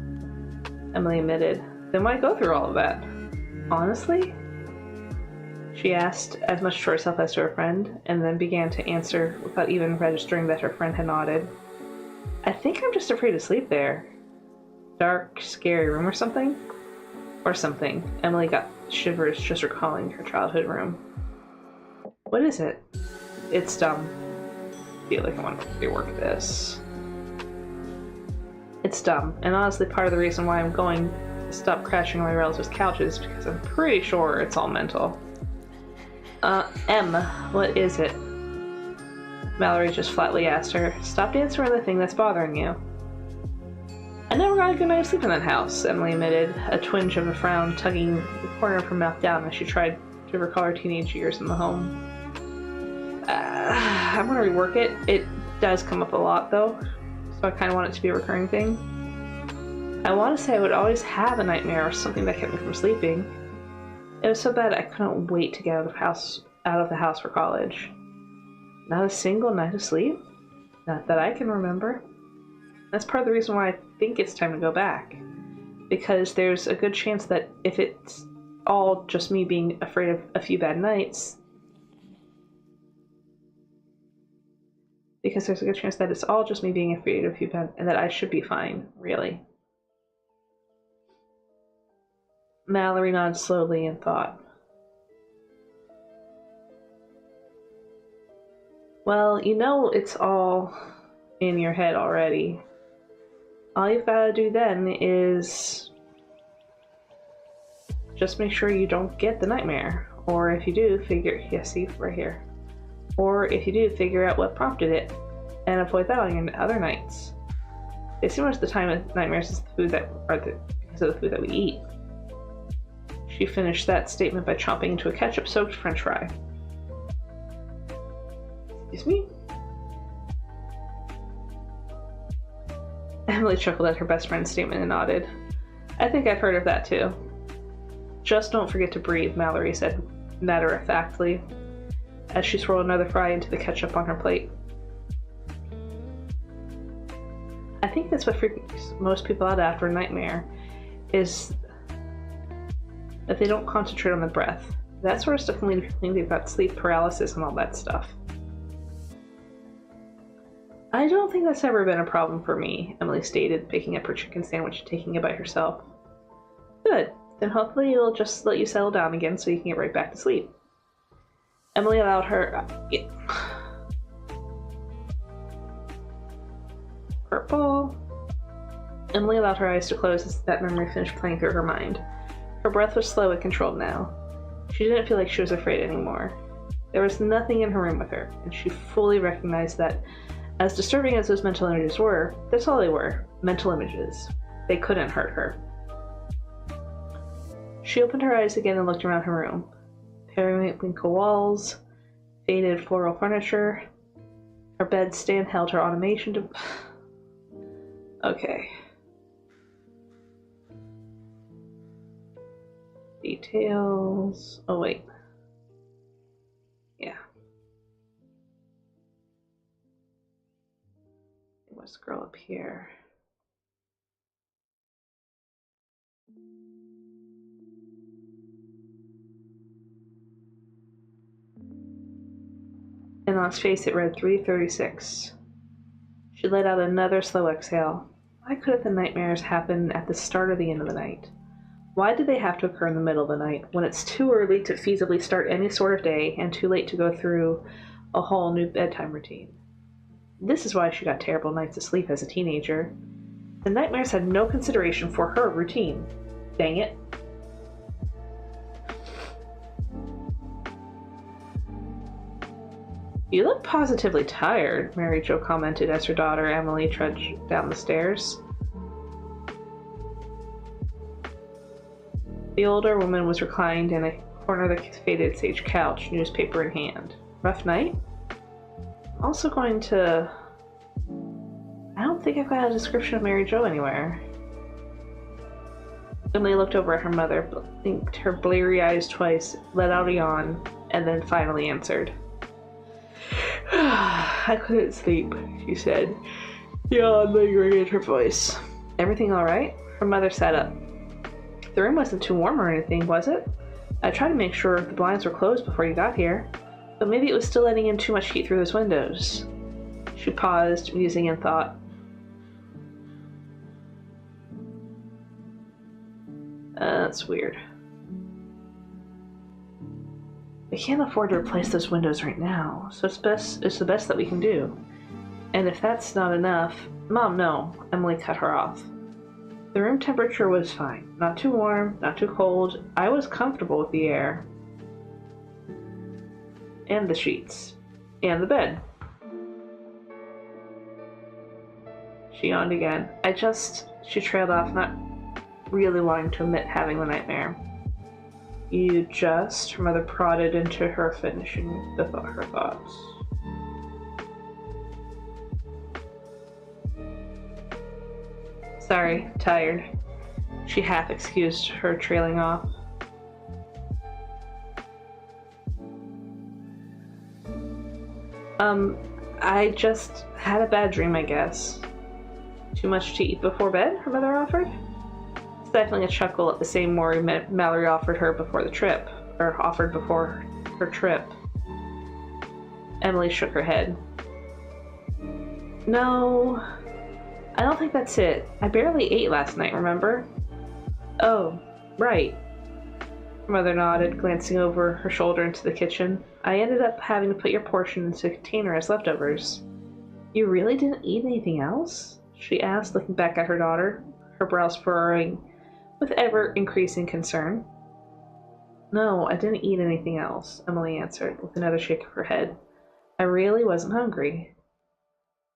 Emily admitted. Then why go through all of that? Honestly? She asked, as much to herself as to her friend, and then began to answer without even registering that her friend had nodded. I think I'm just afraid to sleep there. dark, scary room or something? Or something. Emily got shivers just recalling her childhood room. What is it? It's dumb. I feel like I want to rework this. It's dumb, and honestly part of the reason why I'm going to stop crashing on my relatives' couches is because I'm pretty sure it's all mental. What is it? Mallory just flatly asked her. Stop dancing around the thing that's bothering you. I never got a good night's sleep in that house, Emily admitted, a twinge of a frown tugging the corner of her mouth down as she tried to recall her teenage years in the home. I'm gonna rework it. It does come up a lot, though, so I kind of want it to be a recurring thing. I want to say I would always have a nightmare or something that kept me from sleeping. It was so bad I couldn't wait to get out of the house for college. Not a single night of sleep? Not that I can remember. That's part of the reason why I think it's time to go back. Because there's a good chance that if it's all just me being afraid of a few bad nights, and that I should be fine, really. Mallory nodded slowly in thought. Well, you know it's all in your head already. All you've got to do then is just make sure you don't get the nightmare. Or if you do, right here. Or if you do, figure out what prompted it and avoid that on your other nights. It's so much the time of nightmares is because of the food that we eat. She finished that statement by chomping into a ketchup-soaked french fry. Excuse me? Emily chuckled at her best friend's statement and nodded. I think I've heard of that too. Just don't forget to breathe, Mallory said matter-of-factly, as she swirled another fry into the ketchup on her plate. I think that's what freaks most people out after a nightmare, is that they don't concentrate on the breath. That sort of stuff can lead to people thinking about sleep paralysis and all that stuff. I don't think that's ever been a problem for me, Emily stated, picking up her chicken sandwich and taking a bite herself. Good. Then hopefully it'll just let you settle down again so you can get right back to sleep. Emily allowed her... Purple. Emily allowed her eyes to close as that memory finished playing through her mind. Her breath was slow and controlled now. She didn't feel like she was afraid anymore. There was nothing in her room with her, and she fully recognized that, as disturbing as those mental images were, that's all they were, mental images. They couldn't hurt her. She opened her eyes again and looked around her room. Periwinkle walls, faded floral furniture. Her bedstand held her automation to... Okay. Details... Oh, wait. Yeah. Let's scroll up here. And on its face it read 3:36. She let out another slow exhale. Why couldn't the nightmares happen at the start or the end of the night? Why did they have to occur in the middle of the night, when it's too early to feasibly start any sort of day and too late to go through a whole new bedtime routine? This is why she got terrible nights of sleep as a teenager. The nightmares had no consideration for her routine. Dang it. You look positively tired, Mary Jo commented as her daughter Emily trudged down the stairs. The older woman was reclined in a corner of the faded sage couch, newspaper in hand. Rough night? Also going to... I don't think I've got a description of Mary Jo anywhere. Emily looked over at her mother, blinked her bleary eyes twice, let out a yawn, and then finally answered. I couldn't sleep, she said, yawn lingering in her voice. Everything alright? Her mother sat up. The room wasn't too warm or anything, was it? I tried to make sure the blinds were closed before you got here, but maybe it was still letting in too much heat through those windows. She paused, musing in thought. That's weird. We can't afford to replace those windows right now, so it's the best that we can do. And if that's not enough... Mom, no. Emily cut her off. The room temperature was fine. Not too warm, not too cold. I was comfortable with the air. And the sheets. And the bed. She yawned again. She trailed off, not really wanting to admit having the nightmare. Her mother prodded into her, finishing her thoughts. Sorry, tired. She half excused her trailing off. I just had a bad dream, I guess. Too much to eat before bed? Her mother offered. Stifling a chuckle at the same worry Mallory offered before her trip. Emily shook her head. No, I don't think that's it. I barely ate last night, remember? Oh, right. Her mother nodded, glancing over her shoulder into the kitchen. I ended up having to put your portion into a container as leftovers. You really didn't eat anything else? She asked, looking back at her daughter, her brows furrowing with ever-increasing concern. No, I didn't eat anything else, Emily answered, with another shake of her head. I really wasn't hungry.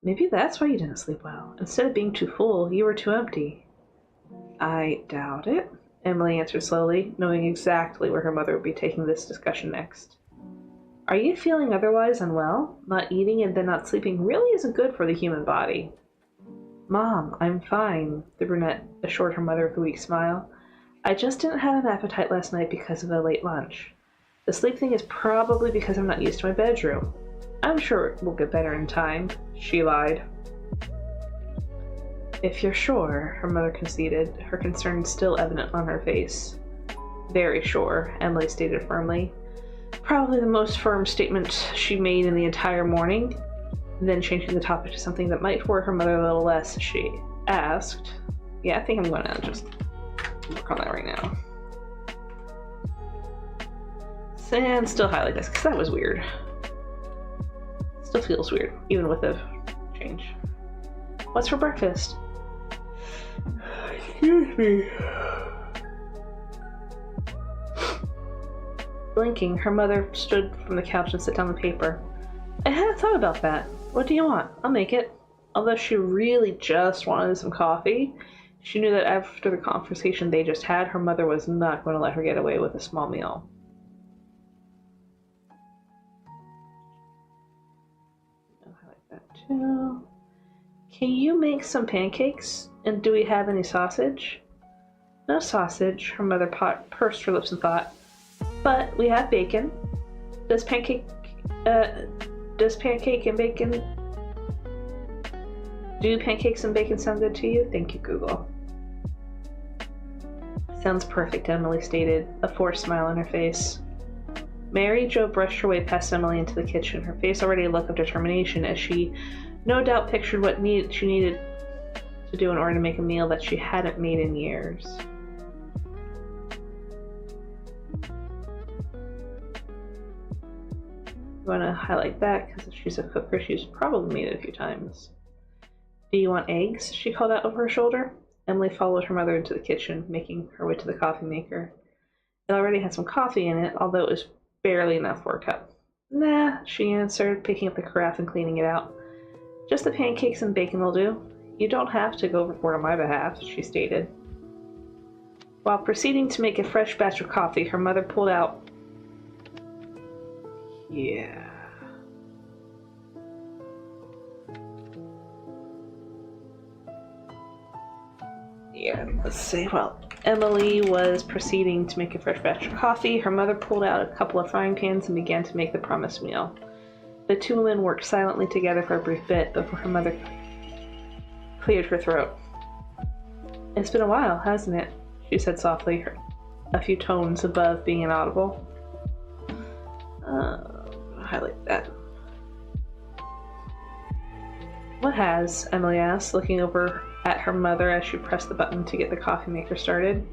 Maybe that's why you didn't sleep well. Instead of being too full, you were too empty. I doubt it, Emily answered slowly, knowing exactly where her mother would be taking this discussion next. Are you feeling otherwise unwell? Not eating and then not sleeping really isn't good for the human body. Mom, I'm fine, the brunette assured her mother with a weak smile. I just didn't have an appetite last night because of the late lunch. The sleep thing is probably because I'm not used to my bedroom. I'm sure it will get better in time, she lied. If you're sure, her mother conceded, her concern still evident on her face. Very sure, Emily stated firmly. Probably the most firm statement she made in the entire morning. Then changing the topic to something that might worry her mother a little less, she asked, yeah, I think I'm going to just work on that right now. And still highlight this, because that was weird. Still feels weird, even with the change. What's for breakfast? Excuse me. Blinking, her mother stood from the couch and set down the paper. I hadn't thought about that. What do you want? I'll make it. Although she really just wanted some coffee, she knew that after the conversation they just had, her mother was not going to let her get away with a small meal. I like that too. Can you make some pancakes? And do we have any sausage? No sausage, her mother pursed her lips in thought. But we have bacon. Does pancake and bacon... Do pancakes and bacon sound good to you? Thank you, Google. Sounds perfect, Emily stated, a forced smile on her face. Mary Jo brushed her way past Emily into the kitchen, her face already a look of determination, as she no doubt pictured what she needed to do in order to make a meal that she hadn't made in years. I'm going to highlight that because if she's a cooker, she's probably made it a few times. Do you want eggs? She called out over her shoulder. Emily followed her mother into the kitchen, making her way to the coffee maker. It already had some coffee in it, although it was barely enough for a cup. Nah, she answered, picking up the carafe and cleaning it out. Just the pancakes and bacon will do. You don't have to go overboard on my behalf, she stated. While proceeding to make a fresh batch of coffee, her mother pulled out... Yeah... let's see. Well, Emily was proceeding to make a fresh batch of coffee. Her mother pulled out a couple of frying pans and began to make the promised meal. The two women worked silently together for a brief bit before her mother cleared her throat. It's been a while, hasn't it? She said softly, a few tones above being inaudible. Highlight that. What has? Emily asked, looking over at her mother as she pressed the button to get the coffee maker started.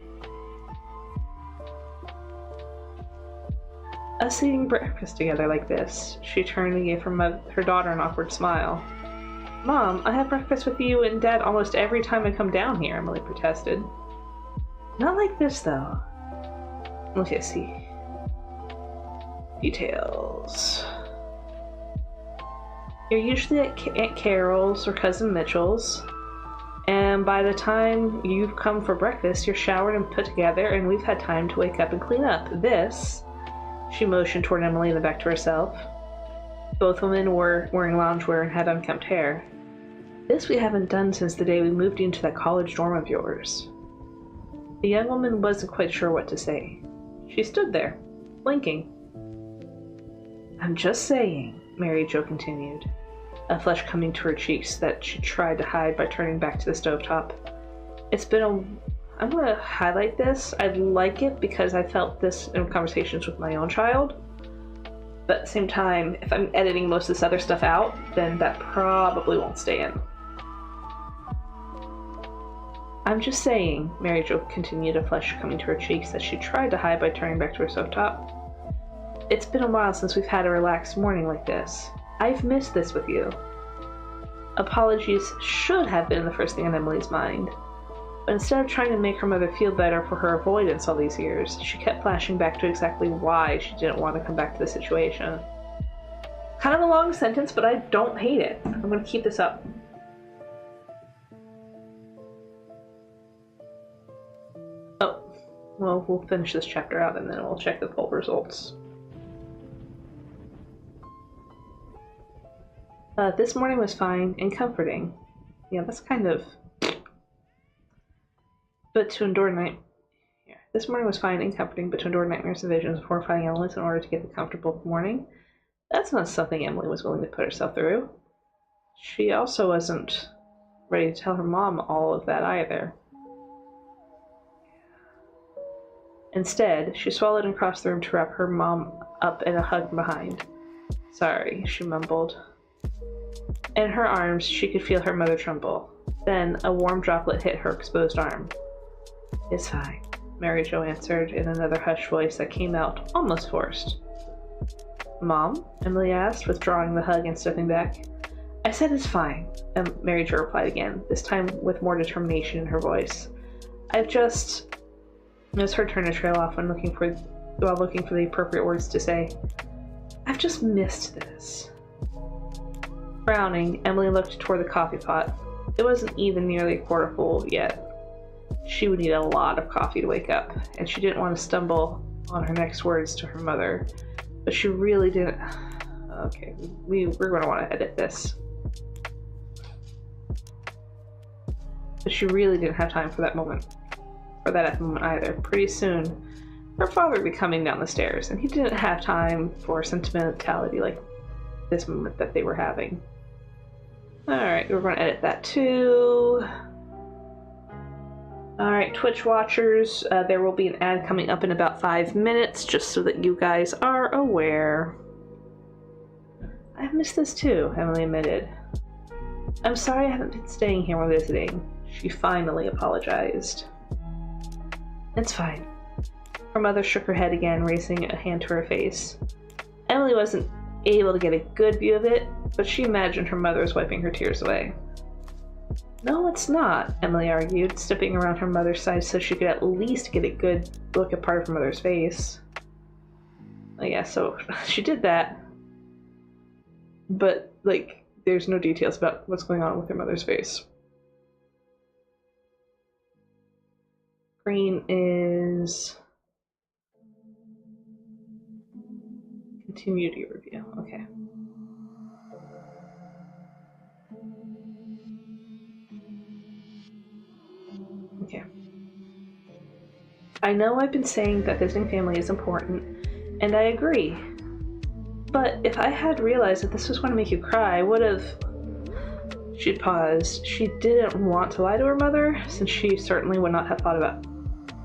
Us eating breakfast together like this. She turned and gave her daughter an awkward smile. Mom, I have breakfast with you and Dad almost every time I come down here, Emily protested. Not like this, though. Okay, see. Details. You're usually at Aunt Carol's or Cousin Mitchell's, and by the time you've come for breakfast, you're showered and put together, and we've had time to wake up and clean up. This, she motioned toward Emily and then back to herself. Both women were wearing loungewear and had unkempt hair. This we haven't done since the day we moved you into that college dorm of yours. The young woman wasn't quite sure what to say. She stood there, blinking. I'm just saying, Mary Jo continued, a flush coming to her cheeks that she tried to hide by turning back to the stovetop. It's been I'm going to highlight this. I like it because I felt this in conversations with my own child. But at the same time, if I'm editing most of this other stuff out, then that probably won't stay in. I'm just saying, Mary Jo continued, a flush coming to her cheeks that she tried to hide by turning back to her stovetop. It's been a while since we've had a relaxed morning like this. I've missed this with you. Apologies should have been the first thing on Emily's mind. But instead of trying to make her mother feel better for her avoidance all these years, she kept flashing back to exactly why she didn't want to come back to the situation. Kind of a long sentence, but I don't hate it. I'm going to keep this up. Oh, well, we'll finish this chapter out and then we'll check the poll results. This morning was fine and comforting. Yeah, that's kind of... But to endure This morning was fine and comforting, but to endure nightmares and visions of horrifying elements in order to get the comfortable morning, that's not something Emily was willing to put herself through. She also wasn't ready to tell her mom all of that either. Instead, she swallowed and crossed the room to wrap her mom up in a hug from behind. Sorry, she mumbled. In her arms, she could feel her mother tremble. Then, a warm droplet hit her exposed arm. It's fine, Mary Jo answered in another hushed voice that came out almost forced. Mom? Emily asked, withdrawing the hug and stepping back. I said it's fine, Mary Jo replied again, this time with more determination in her voice. I've just... It was her turn to trail off while looking for the appropriate words to say. I've just missed this. Frowning, Emily looked toward the coffee pot. It wasn't even nearly a quarter full yet. She would need a lot of coffee to wake up, and she didn't want to stumble on her next words to her mother. But she really didn't... Okay, we're going to want to edit this. But she really didn't have time for that moment. Or that at the moment either. Pretty soon, her father would be coming down the stairs, and he didn't have time for sentimentality like this moment that they were having. Alright, we're going to edit that too. Alright, Twitch watchers, there will be an ad coming up in about 5 minutes, just so that you guys are aware. I've missed this too, Emily admitted. I'm sorry I haven't been staying here while visiting. She finally apologized. It's fine. Her mother shook her head again, raising a hand to her face. Emily wasn't able to get a good view of it, but she imagined her mother was wiping her tears away. No, it's not, Emily argued, stepping around her mother's side so she could at least get a good look at part of her mother's face. Oh, yeah, so she did that, but, like, there's no details about what's going on with her mother's face. Green is... Continuity review, okay. Okay. I know I've been saying that visiting family is important, and I agree. But if I had realized that this was going to make you cry, I would have... She paused. She didn't want to lie to her mother, since she certainly would not have thought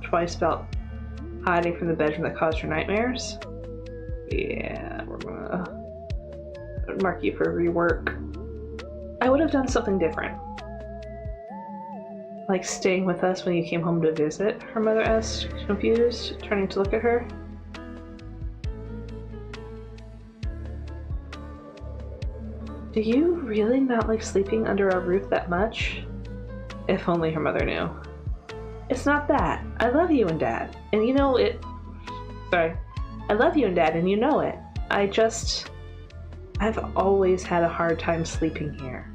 twice about hiding from the bedroom that caused her nightmares. Yeah, we're gonna mark you for rework. I would have done something different. Like staying with us when you came home to visit, her mother asked, confused, turning to look at her. Do you really not like sleeping under our roof that much? If only her mother knew. It's not that. I love you and Dad, and you know it. Sorry. I love you and Dad, and you know it. I've always had a hard time sleeping here.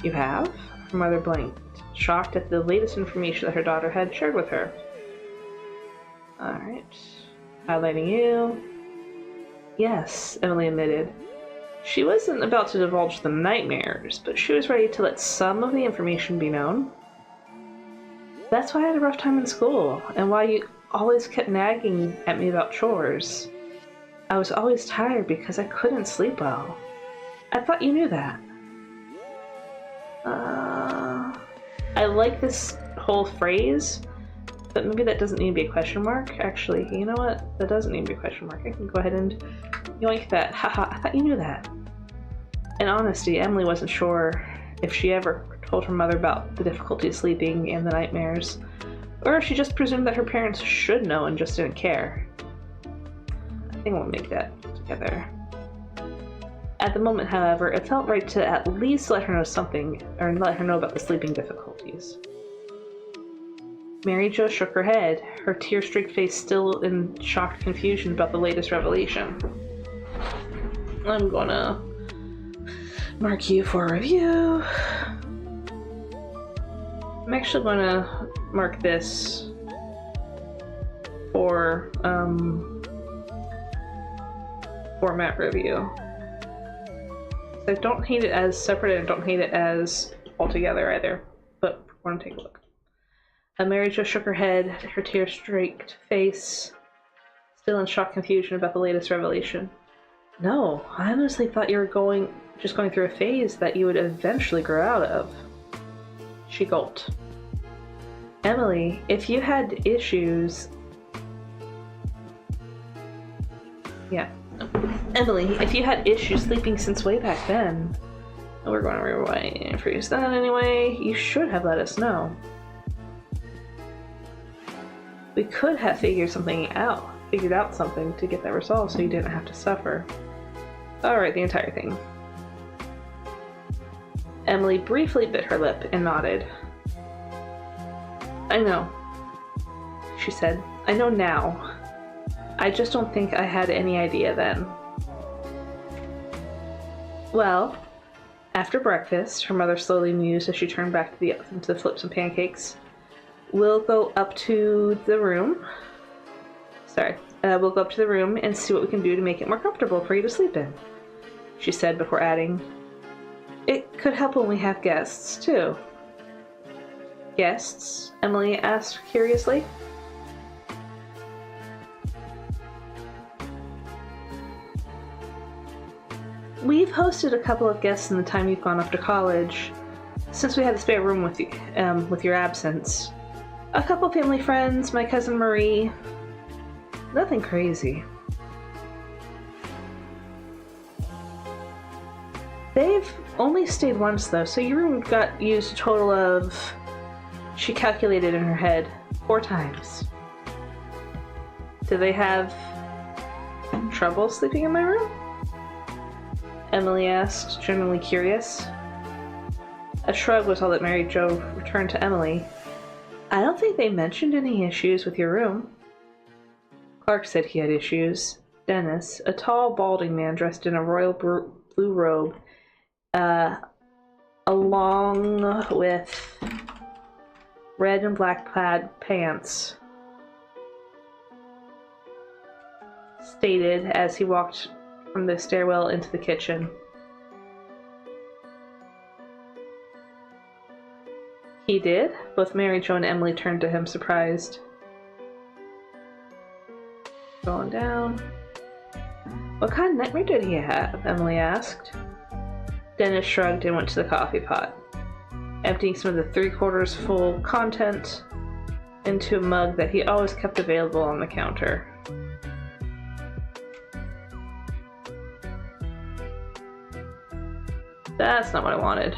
You have? Her mother blinked, shocked at the latest information that her daughter had shared with her. Alright. Highlighting you. Yes, Emily admitted. She wasn't about to divulge the nightmares, but she was ready to let some of the information be known. That's why I had a rough time in school, and why you always kept nagging at me about chores. I was always tired because I couldn't sleep well. I thought you knew that. I like this whole phrase, but maybe that doesn't need to be a question mark. Actually, you know what? That doesn't need to be a question mark. I can go ahead and yoink that. Haha, I thought you knew that. In honesty, Emily wasn't sure if she ever told her mother about the difficulty sleeping and the nightmares, or if she just presumed that her parents should know and just didn't care. I think we'll make that together. At the moment, however, it felt right to at least let her know something, or let her know about the sleeping difficulties. Mary Jo shook her head, her tear-streaked face still in shocked confusion about the latest revelation. I'm gonna mark you for review. I'm actually gonna mark this for format review. I don't hate it as separate and I don't hate it as all together either, but we're gonna take a look. Mary Jo shook her head, her tear-streaked face still in shocked confusion about the latest revelation. No, I honestly thought you were just going through a phase that you would eventually grow out of. She gulped. Emily, if you had issues... Yeah. Emily, if you had issues sleeping since way back then, and we're going to rewind and freeze that anyway, you should have let us know. We could have figured out something to get that resolved so you didn't have to suffer. Alright, the entire thing. Emily briefly bit her lip and nodded. I know, she said. I know now. I just don't think I had any idea then. Well, after breakfast, her mother slowly mused as she turned back to the oven to flip some pancakes. We'll go up to the room. We'll go up to the room and see what we can do to make it more comfortable for you to sleep in, she said before adding, it could help when we have guests, too. Guests? Emily asked curiously. We've hosted a couple of guests in the time you've gone off to college, since we had a spare room with you, with your absence. A couple family friends, my cousin Marie. Nothing crazy. They've only stayed once though, so your room got used a total of, she calculated in her head, 4 times. Do they have trouble sleeping in my room? Emily asked, genuinely curious. A shrug was all that Mary Jo returned to Emily. I don't think they mentioned any issues with your room. Clark said he had issues. Dennis, a tall, balding man dressed in a royal blue robe, along with red and black plaid pants, stated as he walked from the stairwell into the kitchen. He did? Both Mary Jo and Emily turned to him, surprised. Going down. What kind of nightmare did he have? Emily asked. Dennis shrugged and went to the coffee pot, emptying some of the 3/4 full content into a mug that he always kept available on the counter. That's not what I wanted.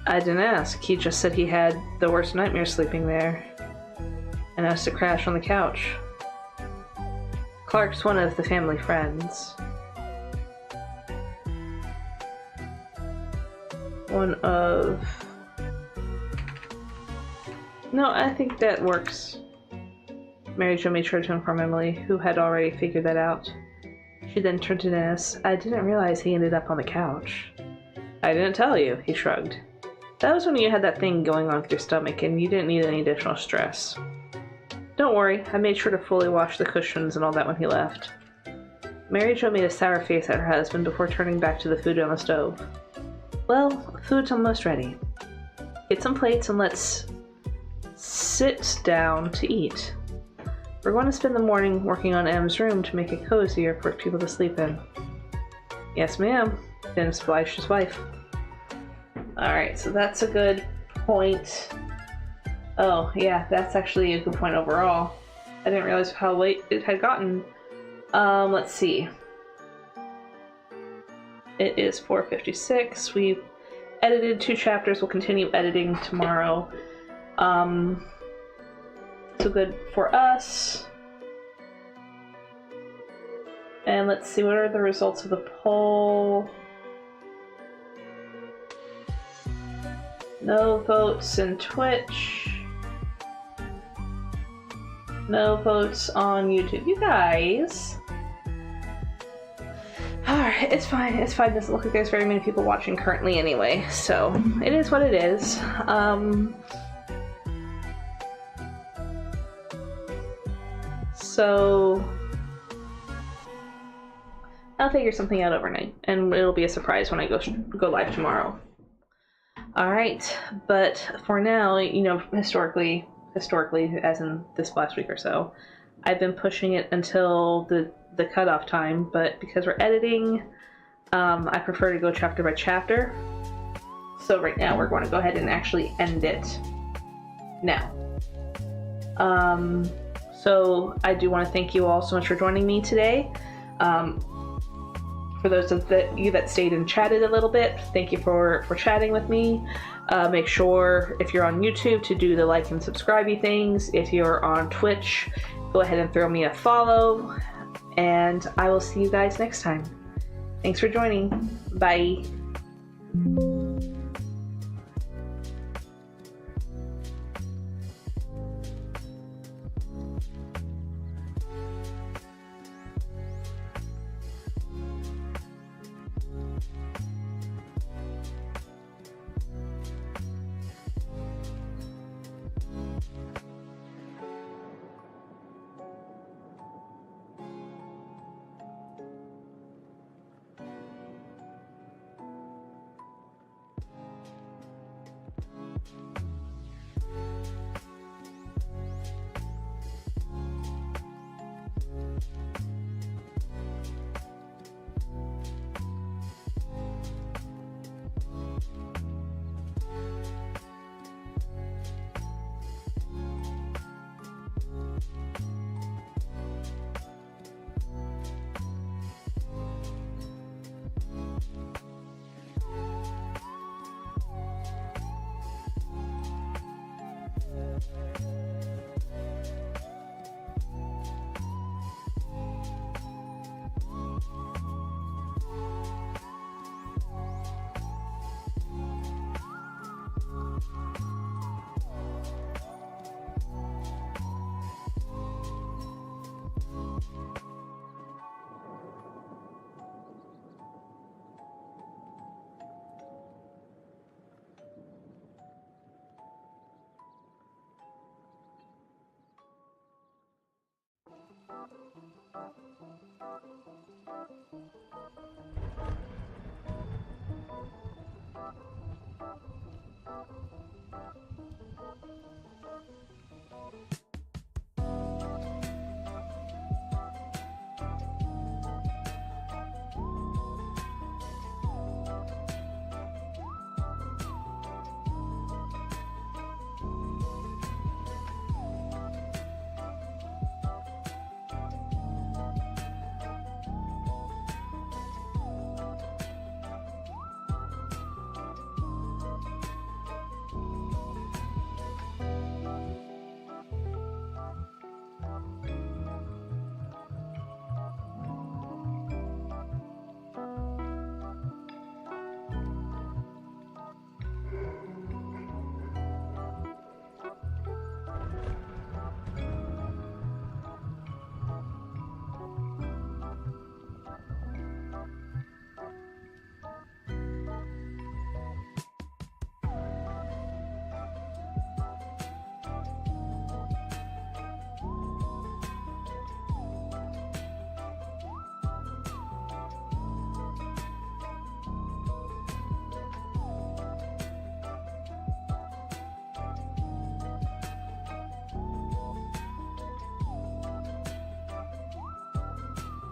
I didn't ask. He just said he had the worst nightmare sleeping there. and us to crash on the couch. Clark's one of the family friends. No, I think that works. Mary Jo made sure to inform Emily, who had already figured that out. She then turned to Dennis. I didn't realize he ended up on the couch. I didn't tell you, he shrugged. That was when you had that thing going on with your stomach and you didn't need any additional stress. Don't worry, I made sure to fully wash the cushions and all that when he left. Mary Jo made a sour face at her husband before turning back to the food on the stove. Well, food's almost ready. Get some plates and let's sit down to eat. We're going to spend the morning working on Em's room to make it cozier for people to sleep in. Yes, ma'am. Dennis obliged his wife. Alright, so that's a good point. Oh, yeah, that's actually a good point overall. I didn't realize how late it had gotten. Let's see. It is 4:56. We've edited 2 chapters. We'll continue editing tomorrow. So good for us. And let's see, what are the results of the poll? No votes in Twitch. No votes on YouTube. You guys. Alright, it's fine. It's fine. It doesn't look like there's very many people watching currently anyway. So, it is what it is. So I'll figure something out overnight, and it'll be a surprise when I go live tomorrow. Alright, but for now, you know, historically, as in this last week or so, I've been pushing it until the cutoff time, but because we're editing, I prefer to go chapter by chapter. So right now we're going to go ahead and actually end it now. So I do want to thank you all so much for joining me today. For those of you that stayed and chatted a little bit, thank you for chatting with me. Make sure, if you're on YouTube, to do the like and subscribe-y things. If you're on Twitch, go ahead and throw me a follow. And I will see you guys next time. Thanks for joining. Bye.